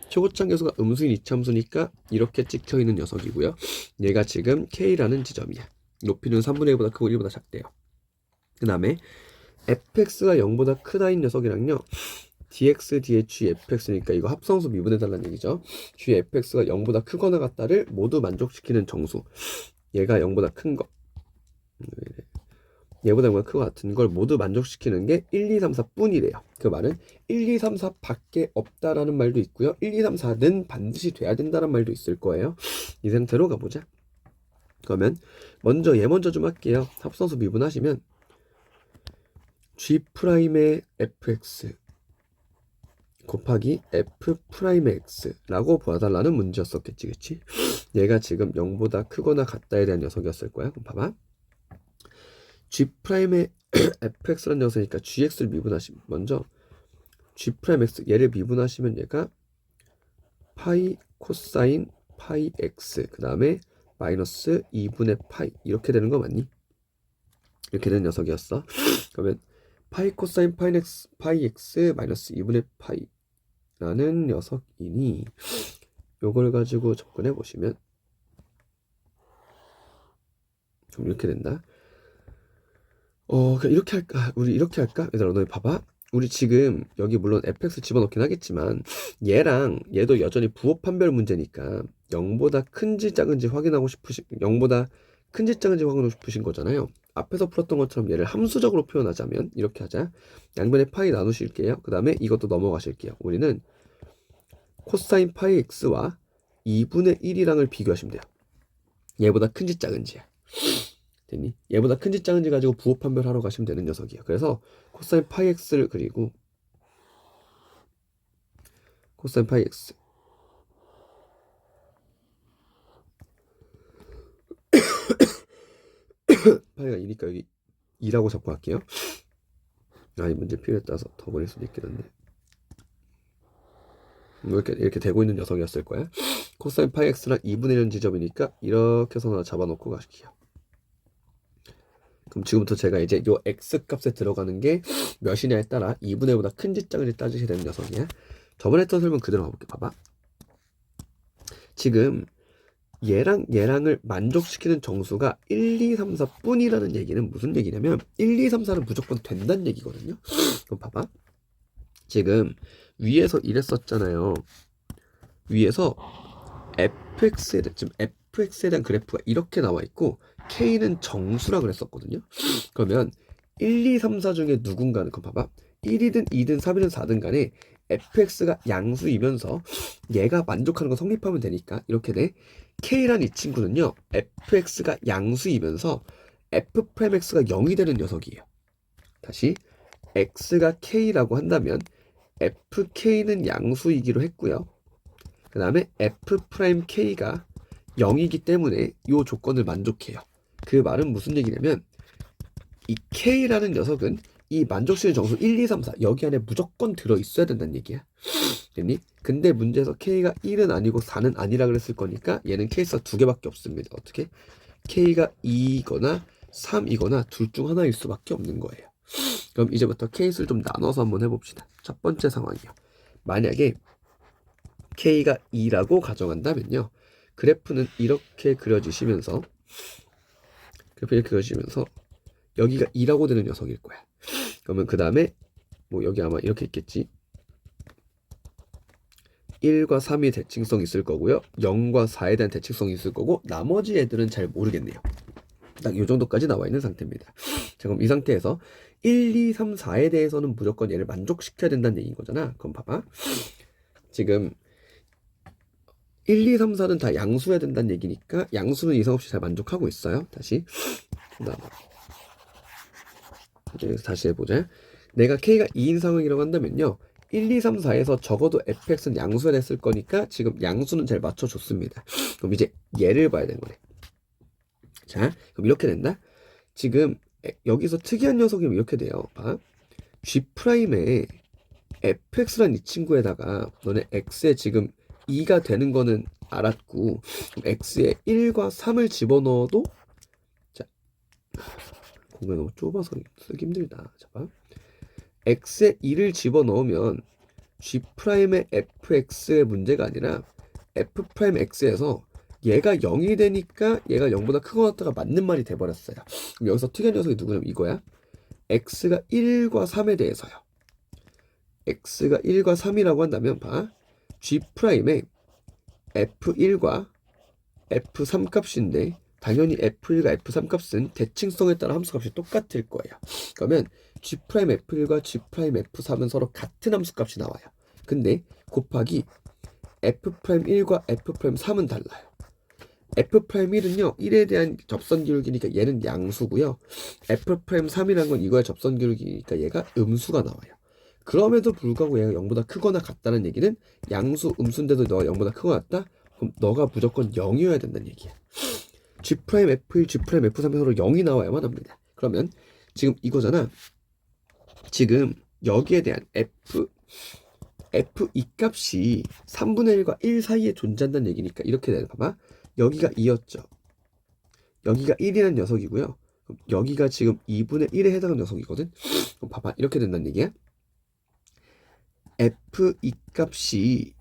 최고차계수가 음수인 이차함수니까 이렇게 찍혀있는 녀석이고요. 얘가 지금 k라는 지점이야. 높이는 3분의 1보다 크고 1보다 작대요. 그 다음에 fx가 0보다 크다인 녀석이랑요 dx, dh, fx니까 이거 합성수 미분해달라는 얘기죠. g fx가 0보다 크거나 같다를 모두 만족시키는 정수. 얘가 0보다 큰 거. 얘보다 0보다 크고 같은 걸 모두 만족시키는 게 1, 2, 3, 4 뿐이래요. 그 말은 1, 2, 3, 4 밖에 없다라는 말도 있고요. 1, 2, 3, 4는 반드시 돼야 된다는 말도 있을 거예요. 이 상태로 가보자. 그러면 먼저 얘 먼저 좀 할게요. 합성수 미분하시면 G'의 fx 곱하기 F'의 x라고 보아달라는 문제였었겠지, 그치? 얘가 지금 0보다 크거나 같다에 대한 녀석이었을 거야. 그럼 봐봐. G'의 fx라는 녀석이니까 gx를 미분하시면 먼저 G'x 얘를 미분하시면 얘가 파이 코사인 파이 x 그 다음에 마이너스 2분의 파이 이렇게 되는 거 맞니? 이렇게 되는 녀석이었어. 그러면 파이 코사인 파이 x 마이너스 2분의 파이라는 녀석이니 요걸 가지고 접근해 보시면 좀 이렇게 된다. 그냥 이렇게 할까? 우리 이렇게 할까? 얘들아 너 봐봐. 우리 지금 여기 물론 fx 집어넣긴 하겠지만 얘랑 얘도 여전히 부호 판별 문제니까 0보다 큰지 작은지 확인하고 싶으신 0보다 큰지 작은지 확인하고 싶으신 거잖아요. 앞에서 풀었던 것처럼 얘를 함수적으로 표현하자면 이렇게 하자. 양변에 파이 나누실게요. 그 다음에 이것도 넘어가실게요. 우리는 코사인 파이 x와 2분의 1이랑을 비교하시면 돼요. 얘보다 큰지 작은지야. 됐니? 얘보다 큰지 작은지 가지고 부호 판별하러 가시면 되는 녀석이야. 그래서 코사인 파이 x를 그리고 코사인 파이 x 파이가 2니까 여기 2라고 잡고 할게요. 이 문제 필요에 따라서 더 버릴 수도 있겠는데 이렇게 되고 있는 녀석이었을 거야. 코사인 파이 x랑 2분의 1은 지점이니까 이렇게 해서 하나 잡아놓고 가실게요. 그럼 지금부터 제가 이제 요 x 값에 들어가는 게 몇이냐에 따라 2분의 1보다 큰지 작은지 따지게 되는 녀석이야. 저번에 했던 설명 그대로 가볼게. 봐봐. 지금 얘랑을 만족시키는 정수가 1, 2, 3, 4 뿐이라는 얘기는 무슨 얘기냐면 1, 2, 3, 4는 무조건 된다는 얘기거든요. 그럼 봐봐. 지금 위에서 이랬었잖아요. 위에서 fx에 대한 그래프가 이렇게 나와 있고 k는 정수라 그랬었거든요. 그러면 1, 2, 3, 4 중에 누군가는 그럼 봐봐. 1이든 2든 3이든 4든 간에 fx가 양수이면서 얘가 만족하는 거 성립하면 되니까 이렇게 돼. k란 이 친구는요. fx가 양수이면서 f'x가 0이 되는 녀석이에요. 다시 x가 k라고 한다면 fk는 양수이기로 했고요. 그 다음에 f'k가 0이기 때문에 이 조건을 만족해요. 그 말은 무슨 얘기냐면 이 k라는 녀석은 이 만족시키는 정수 1, 2, 3, 4 여기 안에 무조건 들어있어야 된다는 얘기야. 됐니? 근데 문제에서 k가 1은 아니고 4는 아니라 그랬을 거니까 얘는 케이스가 두 개밖에 없습니다. 어떻게? k가 2이거나 3이거나 둘 중 하나일 수밖에 없는 거예요. 그럼 이제부터 케이스를 좀 나눠서 한번 해봅시다. 첫 번째 상황이요. 만약에 k가 2라고 가정한다면요. 그래프는 이렇게 그려지시면서 여기가 2라고 되는 녀석일 거야. 그러면 그 다음에 뭐 여기 아마 이렇게 있겠지. 1과 3이 대칭성이 있을 거고요. 0과 4에 대한 대칭성이 있을 거고 나머지 애들은 잘 모르겠네요. 딱 이 정도까지 나와 있는 상태입니다. 자, 그럼 이 상태에서 1, 2, 3, 4에 대해서는 무조건 얘를 만족시켜야 된다는 얘기인 거잖아. 그럼 봐봐. 지금 1, 2, 3, 4는 다 양수해야 된다는 얘기니까 양수는 이상 없이 잘 만족하고 있어요. 다시 해보자. 내가 k가 2인 상황이라고 한다면요. 1, 2, 3, 4에서 적어도 fx는 양수가 됐을 거니까 지금 양수는 잘 맞춰줬습니다. 그럼 이제 얘를 봐야 되는 거네. 자, 그럼 이렇게 된다. 지금 여기서 특이한 녀석이 이렇게 돼요. 봐. G'에 fx란 이 친구에다가 너네 x에 지금 2가 되는 거는 알았고 x에 1과 3을 집어넣어도 자 공간이 너무 좁아서 쓰기 힘들다. 자, 봐. x에 2를 집어넣으면 G'의 fx의 문제가 아니라 f'x에서 얘가 0이 되니까 얘가 0보다 크고 같다가 맞는 말이 돼버렸어요. 그럼 여기서 특이한 녀석이 누구냐면 이거야. x가 1과 3에 대해서요. x가 1과 3이라고 한다면 봐. G'의 f1과 f3 값인데 당연히 f1과 f3 값은 대칭성에 따라 함수값이 똑같을 거예요. 그러면 G'F1과 G'F3은 서로 같은 함수값이 나와요. 근데 곱하기 F'1과 F'3은 달라요. F'1은요 1에 대한 접선 기울기니까 얘는 양수고요. F'3이란 건 이거의 접선 기울기니까 얘가 음수가 나와요. 그럼에도 불구하고 얘가 0보다 크거나 같다는 얘기는 양수 음수인데도 너가 0보다 크거나 같다? 그럼 너가 무조건 0이어야 된다는 얘기야. G'F1, G'F3이 서로 0이 나와야만 합니다. 그러면 지금 이거잖아. 지금 여기에 대한 F2 값이 3분의 1과 1 사이에 존재한다는 얘기니까 이렇게 되는 봐봐. 여기가 2였죠. 여기가 1이라는 녀석이고요. 그럼 여기가 지금 2분의 1에 해당하는 녀석이거든. 그럼 봐봐. 이렇게 된다는 얘기야. F2 값이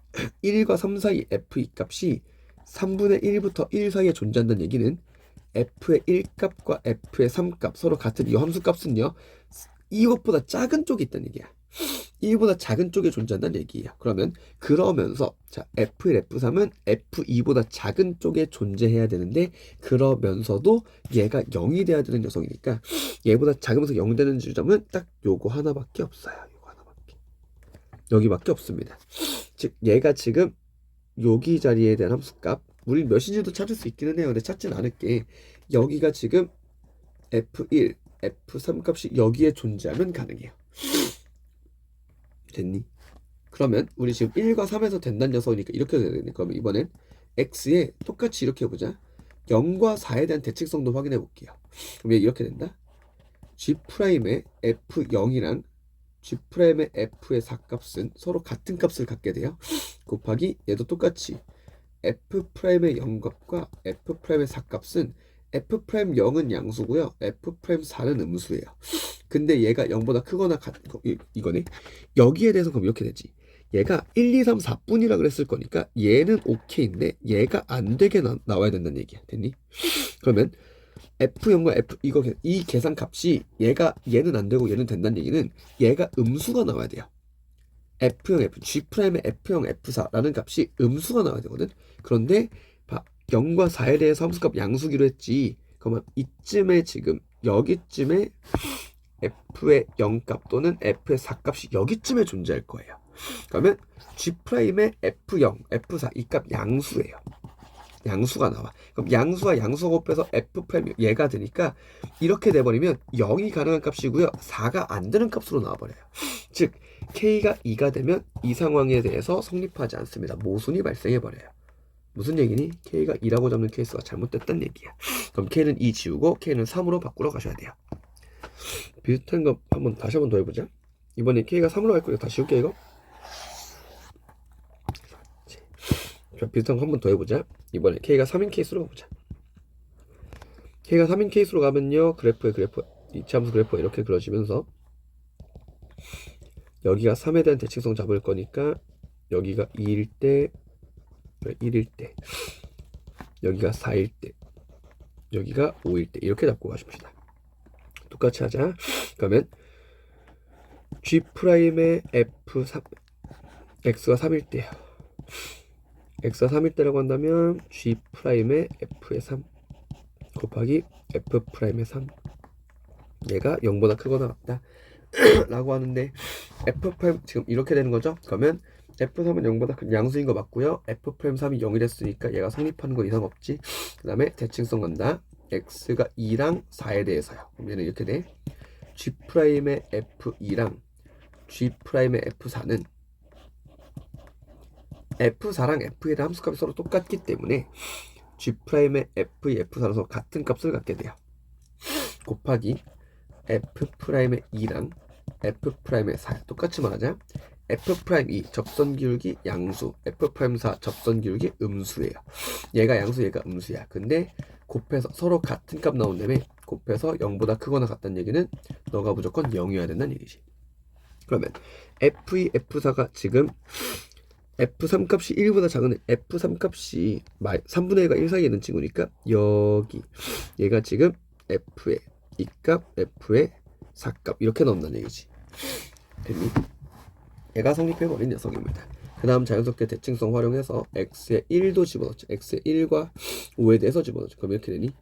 1과 3 사이 F2 값이 3분의 1부터 1 사이에 존재한다는 얘기는 F의 1값과 F의 3값 서로 같은 이 함수값은요. 이것보다 작은 쪽에 있다는 얘기야. 1보다 작은 쪽에 존재한다는 얘기예요. 그러면서 자 F1, F3은 F2보다 작은 쪽에 존재해야 되는데 그러면서도 얘가 0이 돼야 되는 녀석이니까 얘보다 작으면서 0 되는 지점은 딱 요거 하나밖에 없어요. 요거 하나밖에. 여기밖에 없습니다. 즉 얘가 지금 여기 자리에 대한 함수값 우리 몇인지도 찾을 수 있기는 해요. 근데 찾진 않을게. 여기가 지금 F1, F3 값이 여기에 존재하면 가능해요. 됐니? 그러면 우리 지금 1과 3에서 된다는 녀석이니까 이렇게 돼야 되네. 그러면 이번엔 x에 똑같이 이렇게 해보자. 0과 4에 대한 대칭성도 확인해 볼게요. 그럼 이렇게 된다. G'의 F0이랑 G'의 F의 4값은 서로 같은 값을 갖게 돼요. 곱하기 얘도 똑같이 F'의 0값과 F'의 4값은 F'0은 양수고요. F'4는 음수예요. 근데 얘가 0보다 크거나 이거네. 여기에 대해서 그럼 이렇게 되지. 얘가 1, 2, 3, 4뿐이라 그랬을 거니까 얘는 오케이인데 얘가 안 되게 나와야 된다는 얘기야. 됐니? 그러면 F0과 F 이 계산 값이 얘는 안 되고 얘는 된다는 얘기는 얘가 음수가 나와야 돼요. F0, F, G'의 F0, F4라는 값이 음수가 나와야 되거든. 그런데 0과 4에 대해서 함수값 양수기로 했지. 그러면 이쯤에 지금 여기쯤에 F의 0값 또는 F의 4값이 여기쯤에 존재할 거예요. 그러면 G'의 F0, F4 이 값 양수예요. 양수가 나와. 그럼 양수와 양수가 곱해서 F' 얘가 되니까 이렇게 돼버리면 0이 가능한 값이고요. 4가 안 되는 값으로 나와버려요. 즉 K가 2가 되면 이 상황에 대해서 성립하지 않습니다. 모순이 발생해버려요. 무슨 얘기니? K가 2라고 잡는 케이스가 잘못됐다는 얘기야. 그럼 K는 2 지우고 K는 3으로 바꾸러 가셔야 돼요. 비슷한 거 다시 한번 더 해보자. 이번에 K가 3으로 갈 거예요. 다시 지울게 이거. 자, 비슷한 거 한 번 더 해보자. 이번에 K가 3인 케이스로 가보자. K가 3인 케이스로 가면요. 이차함수 그래프가 이렇게 그려지면서 여기가 3에 대한 대칭성 잡을 거니까 여기가 2일 때 1일 때 여기가 4일 때 여기가 5일 때 이렇게 잡고 가십시다. 똑같이 하자. 그러면 G'의 F3 X가 3일 때요. X가 3일 때라고 한다면 G'의 F의 3 곱하기 F'의 3 얘가 0보다 크거나 같다 라고 하는데 F' 지금 이렇게 되는 거죠. 그러면 F3은 0보다 큰 양수인 거 맞고요. F'3이 0이 됐으니까 얘가 성립하는 거 이상 없지. 그 다음에 대칭성 간다. X가 2랑 4에 대해서요. 그럼 얘는 이렇게 돼. G'의 F2랑 G'의 F4는 F4랑 F에 대한 함수값이 서로 똑같기 때문에 G'의 F2, F4는 서로 같은 값을 갖게 돼요. 곱하기 F'2랑 F'의 4 똑같이 말하자. F'2 접선 기울기 양수, F'4 접선 기울기 음수예요. 얘가 양수, 얘가 음수야. 근데 곱해서 서로 같은 값 나온다며 곱해서 0보다 크거나 같다는 얘기는 너가 무조건 0이어야 된다는 얘기지. 그러면 F2, F4가 지금 F3 값이 1보다 작은 F3 값이 3분의 1과 1 사이에 있는 친구니까 여기 얘가 지금 F의 2값, F의 4값 이렇게 나온다는 얘기지. 됐니? 얘가 성립해버린 녀석입니다. 그 다음 자연스럽게 대칭성 활용해서 X의 1도 집어넣죠. X의 1과 5에 대해서 집어넣죠. 그럼 이렇게 되니?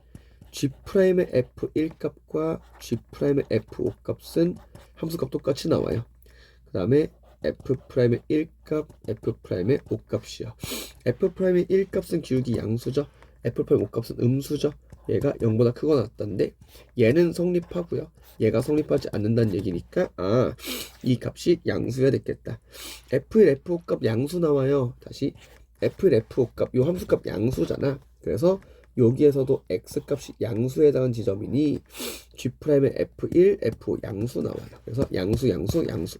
G'의 F1 값과 G'의 F5 값은 함수값 똑같이 나와요. 그 다음에 F'의 1값, F'의 5값이요. F'의 1값은 기울기 양수죠. F'의 5값은 음수죠. 얘가 0보다 크거나 같다는데 얘는 성립하고요. 얘가 성립하지 않는다는 얘기니까 이 값이 양수여야 됐겠다. F1, F5 값 양수 나와요. 다시 F1, F5 값 요 함수값 양수잖아. 그래서 여기에서도 X값이 양수에 해당하는 지점이니 G'의 F1, F5 양수 나와요. 그래서 양수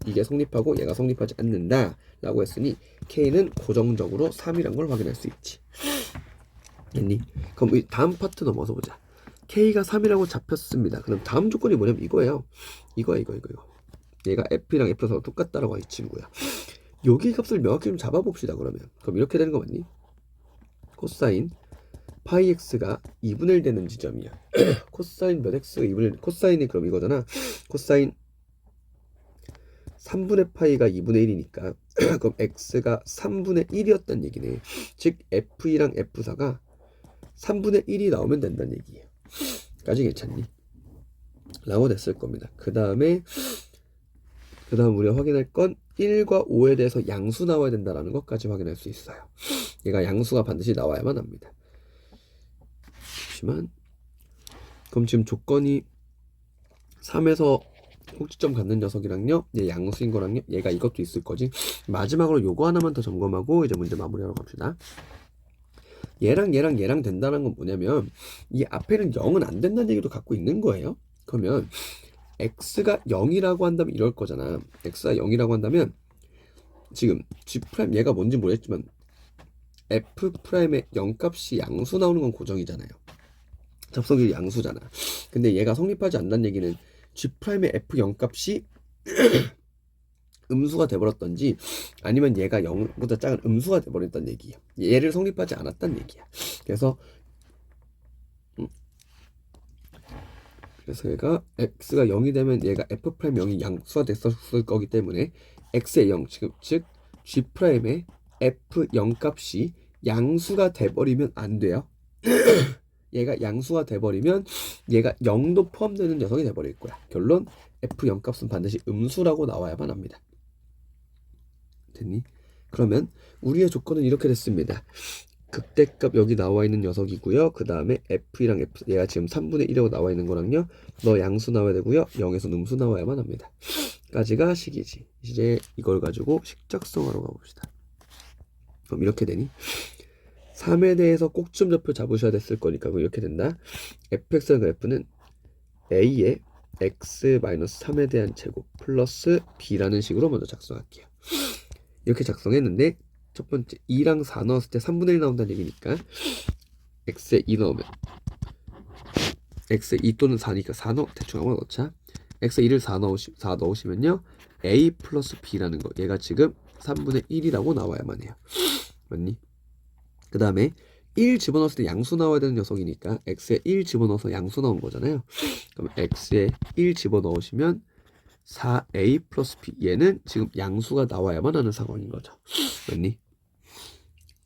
이게 성립하고 얘가 성립하지 않는다 라고 했으니 K는 고정적으로 3이란 걸 확인할 수 있지. 됐니? 그럼 이 다음 파트 넘어서 보자. K가 3이라고 잡혔습니다. 그럼 다음 조건이 뭐냐면 이거예요. 이거. 얘가 F랑 F4가 똑같다라고 이 친구야. 여기 값을 명확히 좀 잡아봅시다. 그럼 이렇게 되는 거 맞니? 코사인 파이 x가 2분의 1 되는 지점이야. 코사인 몇 x가 2분의 1, 코사인이 그럼 이거잖아. 코사인 3분의 파이가 2분의 1이니까 그럼 x가 3분의 1이었단 얘기네. 즉 f2랑 f4가 3분의 1이 나오면 된다는 얘기예요. 까지 괜찮니? 라고 됐을 겁니다. 그 다음 우리가 확인할 건 1과 5에 대해서 양수 나와야 된다라는 것까지 확인할 수 있어요. 얘가 양수가 반드시 나와야만 합니다. 그럼 지금 조건이 3에서 꼭지점 갖는 녀석이랑요, 얘 양수인 거랑요, 얘가 이것도 있을 거지. 마지막으로 요거 하나만 더 점검하고 이제 문제 마무리하러 갑시다. 얘랑 된다는 건 뭐냐면 이 앞에는 0은 안 된다는 얘기도 갖고 있는 거예요. 그러면 x가 0이라고 한다면 이럴 거잖아. x가 0이라고 한다면 지금 g' 얘가 뭔지 모르겠지만 f'의 0값이 양수 나오는 건 고정이잖아요. 접속이 양수잖아. 근데 얘가 성립하지 않는다는 얘기는 g'의 f 0값이 음수가 돼버렸던지 아니면 얘가 0보다 작은 음수가 돼버렸다는 얘기야. 얘를 성립하지 않았다는 얘기야. 그래서 얘가 x가 0이 되면 얘가 f'0이 양수가 됐었을 거기 때문에 x의 0 즉 g'의 f0 값이 양수가 돼버리면 안 돼요. 얘가 양수가 돼버리면 얘가 0도 포함되는 녀석이 돼버릴 거야. 결론 f0 값은 반드시 음수라고 나와야만 합니다. 됐니? 그러면 우리의 조건은 이렇게 됐습니다. 극대값 여기 나와 있는 녀석이고요. 그 다음에 f랑 f, 얘가 지금 3분의 1이라고 나와 있는 거랑요. 너 양수 나와야 되고요. 0에서 음수 나와야만 합니다. 까지가 식이지. 이제 이걸 가지고 식 작성하러 가봅시다. 그럼 이렇게 되니? 3에 대해서 꼭지점 좌표 잡으셔야 됐을 거니까 이렇게 된다. fx랑 f는 a의 x-3에 대한 제곱 플러스 b라는 식으로 먼저 작성할게요. 이렇게 작성했는데 첫 번째 2랑 4 넣었을 때 3분의 1 나온다는 얘기니까 x에 2 넣으면 x에 2 또는 4니까 4 대충 아무나 넣자. x에 2를 4 넣으시면요 a 플러스 b라는 거 얘가 지금 3분의 1이라고 나와야만 해요. 맞니? 그 다음에 1 집어넣었을 때 양수 나와야 되는 녀석이니까 x에 1 집어넣어서 양수 나온 거잖아요. 그럼 x에 1 집어넣으시면 4a 플러스 b 얘는 지금 양수가 나와야만 하는 상황인 거죠. 맞니?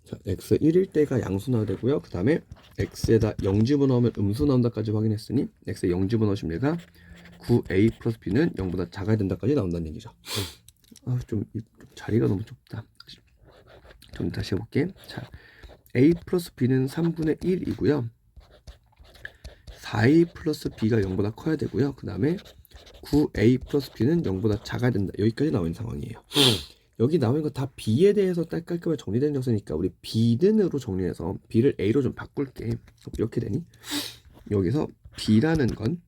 자, x 1일 때가 양수 나와야 되고요. 그 다음에 x에다 0 집어넣으면 음수 나온다까지 확인했으니 x에 0 집어넣으시면 얘가 9a 플러스 b는 0보다 작아야 된다까지 나온다는 얘기죠. 좀 자리가 너무 좁다. 좀 다시 해볼게. 자, a 플러스 b는 3분의 1이고요. 4a 플러스 b가 0보다 커야 되고요. 그 다음에 9a 플러스 b는 0보다 작아야 된다. 여기까지 나와 있는 상황이에요. 여기 나오는 거 다 b에 대해서 딱 깔끔하게 정리된 녀석이니까 우리 b는으로 정리해서 b를 a로 좀 바꿀게. 이렇게 되니? 여기서 b라는 건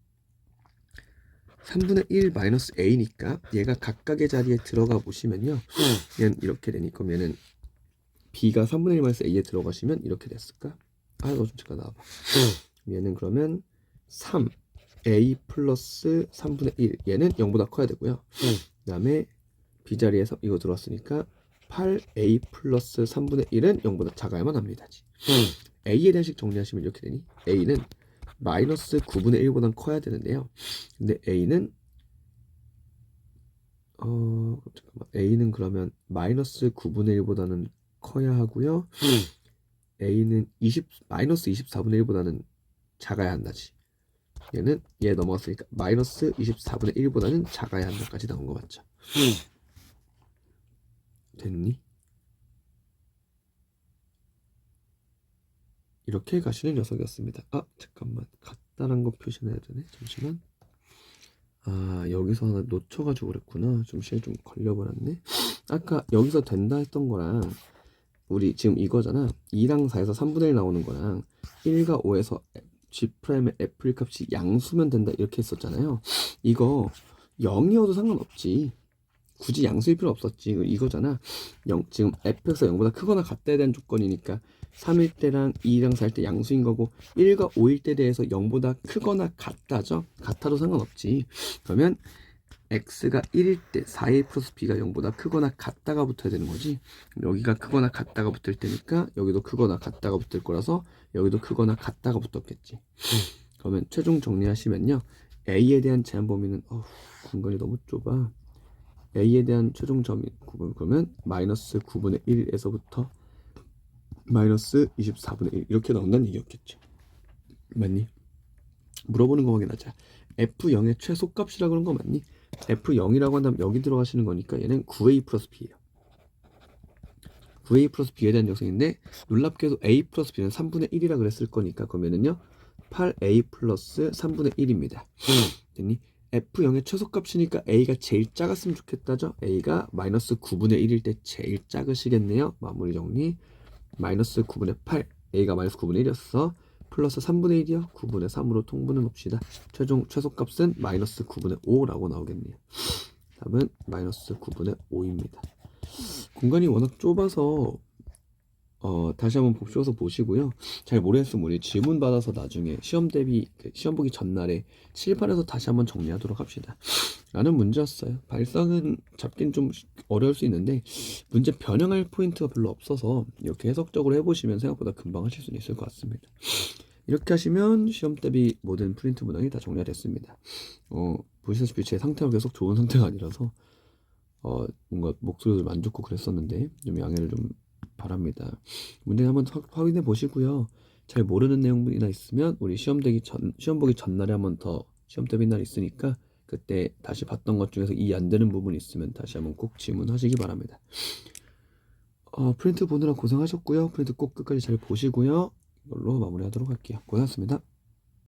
3분의 1 마이너스 a니까 얘가 각각의 자리에 들어가 보시면요. 얘는 이렇게 되니 그럼 얘는 b가 3분의 1 마이너스 a에 들어가시면 이렇게 됐을까? 너 좀 잠깐 나와봐. 얘는 그러면 3a 플러스 3분의 1 얘는 0보다 커야 되고요. 그 다음에 b자리에서 이거 들어왔으니까 8a 플러스 3분의 1은 0보다 작아야만 합니다. a에 대한 식 정리하시면 이렇게 되니 a는 마이너스 9분의 1보단 커야 되는데요. 근데 a는 잠깐만 a는 그러면 마이너스 9분의 1보다는 커야 하고요. a는 마이너스 24분의 1보다는 작아야 한다지. 얘는 얘 넘어갔으니까 마이너스 24분의 1보다는 작아야 한다까지 나온 거 맞죠? 됐니? 이렇게 가시는 녀석이었습니다. 잠깐만 같다란 거 표시해야 되네. 잠시만. 여기서 하나 놓쳐가지고 그랬구나. 좀 시간 좀 걸려버렸네. 아까 여기서 된다 했던 거랑 우리 지금 이거잖아. 2랑 4에서 3분의 1 나오는 거랑 1과 5에서 G'의 F1 값이 양수면 된다 이렇게 했었잖아요. 이거 0이어도 상관없지. 굳이 양수일 필요 없었지. 이거잖아. 지금 fx가 0보다 크거나 같다에 대한 조건이니까 3일 때랑 2랑 4일 때 양수인 거고 1과 5일 때 대해서 0보다 크거나 같다죠. 같아도 상관없지. 그러면 x가 1일 때 4a 플러스 b가 0보다 크거나 같다가 붙어야 되는 거지. 여기가 크거나 같다가 붙을 때니까 여기도 크거나 같다가 붙을 거라서 여기도 크거나 같다가 붙었겠지. 그러면 최종 정리하시면요. a에 대한 제한 범위는 공간이 너무 좁아. a에 대한 최종 점이 그러면 마이너스 9분의 1에서부터 마이너스 24분의 1 이렇게 나온다는 얘기였겠지. 맞니? 물어보는 거 확인하자. f0의 최소값이라 그런 거 맞니? f0이라고 한다면 여기 들어가시는 거니까 얘는 9a 플러스 b예요. 9a 플러스 b에 대한 녀석인데 놀랍게도 a 플러스 b는 3분의 1이라 그랬을 거니까 그러면은요 8a 플러스 3분의 1입니다. 됐니? F0의 최소값이니까 A가 제일 작았으면 좋겠다죠. A가 마이너스 9분의 1일 때 제일 작으시겠네요. 마무리 정리. 마이너스 9분의 8. A가 마이너스 9분의 1이었어. 플러스 3분의 1이요. 9분의 3으로 통분을 놓읍시다. 최소값은 마이너스 9분의 5라고 나오겠네요. 답은 마이너스 9분의 5입니다. 공간이 워낙 좁아서 다시 한번 봅쇼서 보시고요. 잘 모르겠으면 우리 질문 받아서 나중에 시험 대비 시험 보기 전날에 칠판에서 다시 한번 정리하도록 합시다. 라는 문제였어요. 발상은 잡긴 좀 어려울 수 있는데 문제 변형할 포인트가 별로 없어서 이렇게 해석적으로 해보시면 생각보다 금방 하실 수 있을 것 같습니다. 이렇게 하시면 시험 대비 모든 프린트 문항이 다 정리가 됐습니다. 보시다시피 제 상태가 계속 좋은 상태가 아니라서 뭔가 목소리도 좀 안 좋고 그랬었는데 좀 양해를 좀 바랍니다. 문제 한번 확인해 보시고요. 잘 모르는 내용이나 있으면 우리 시험 보기 전날에 한번 더 시험 대비 날 있으니까 그때 다시 봤던 것 중에서 이해 안 되는 부분이 있으면 다시 한번 꼭 질문하시기 바랍니다. 프린트 보느라 고생하셨고요. 프린트 꼭 끝까지 잘 보시고요. 이걸로 마무리하도록 할게요. 고생하셨습니다.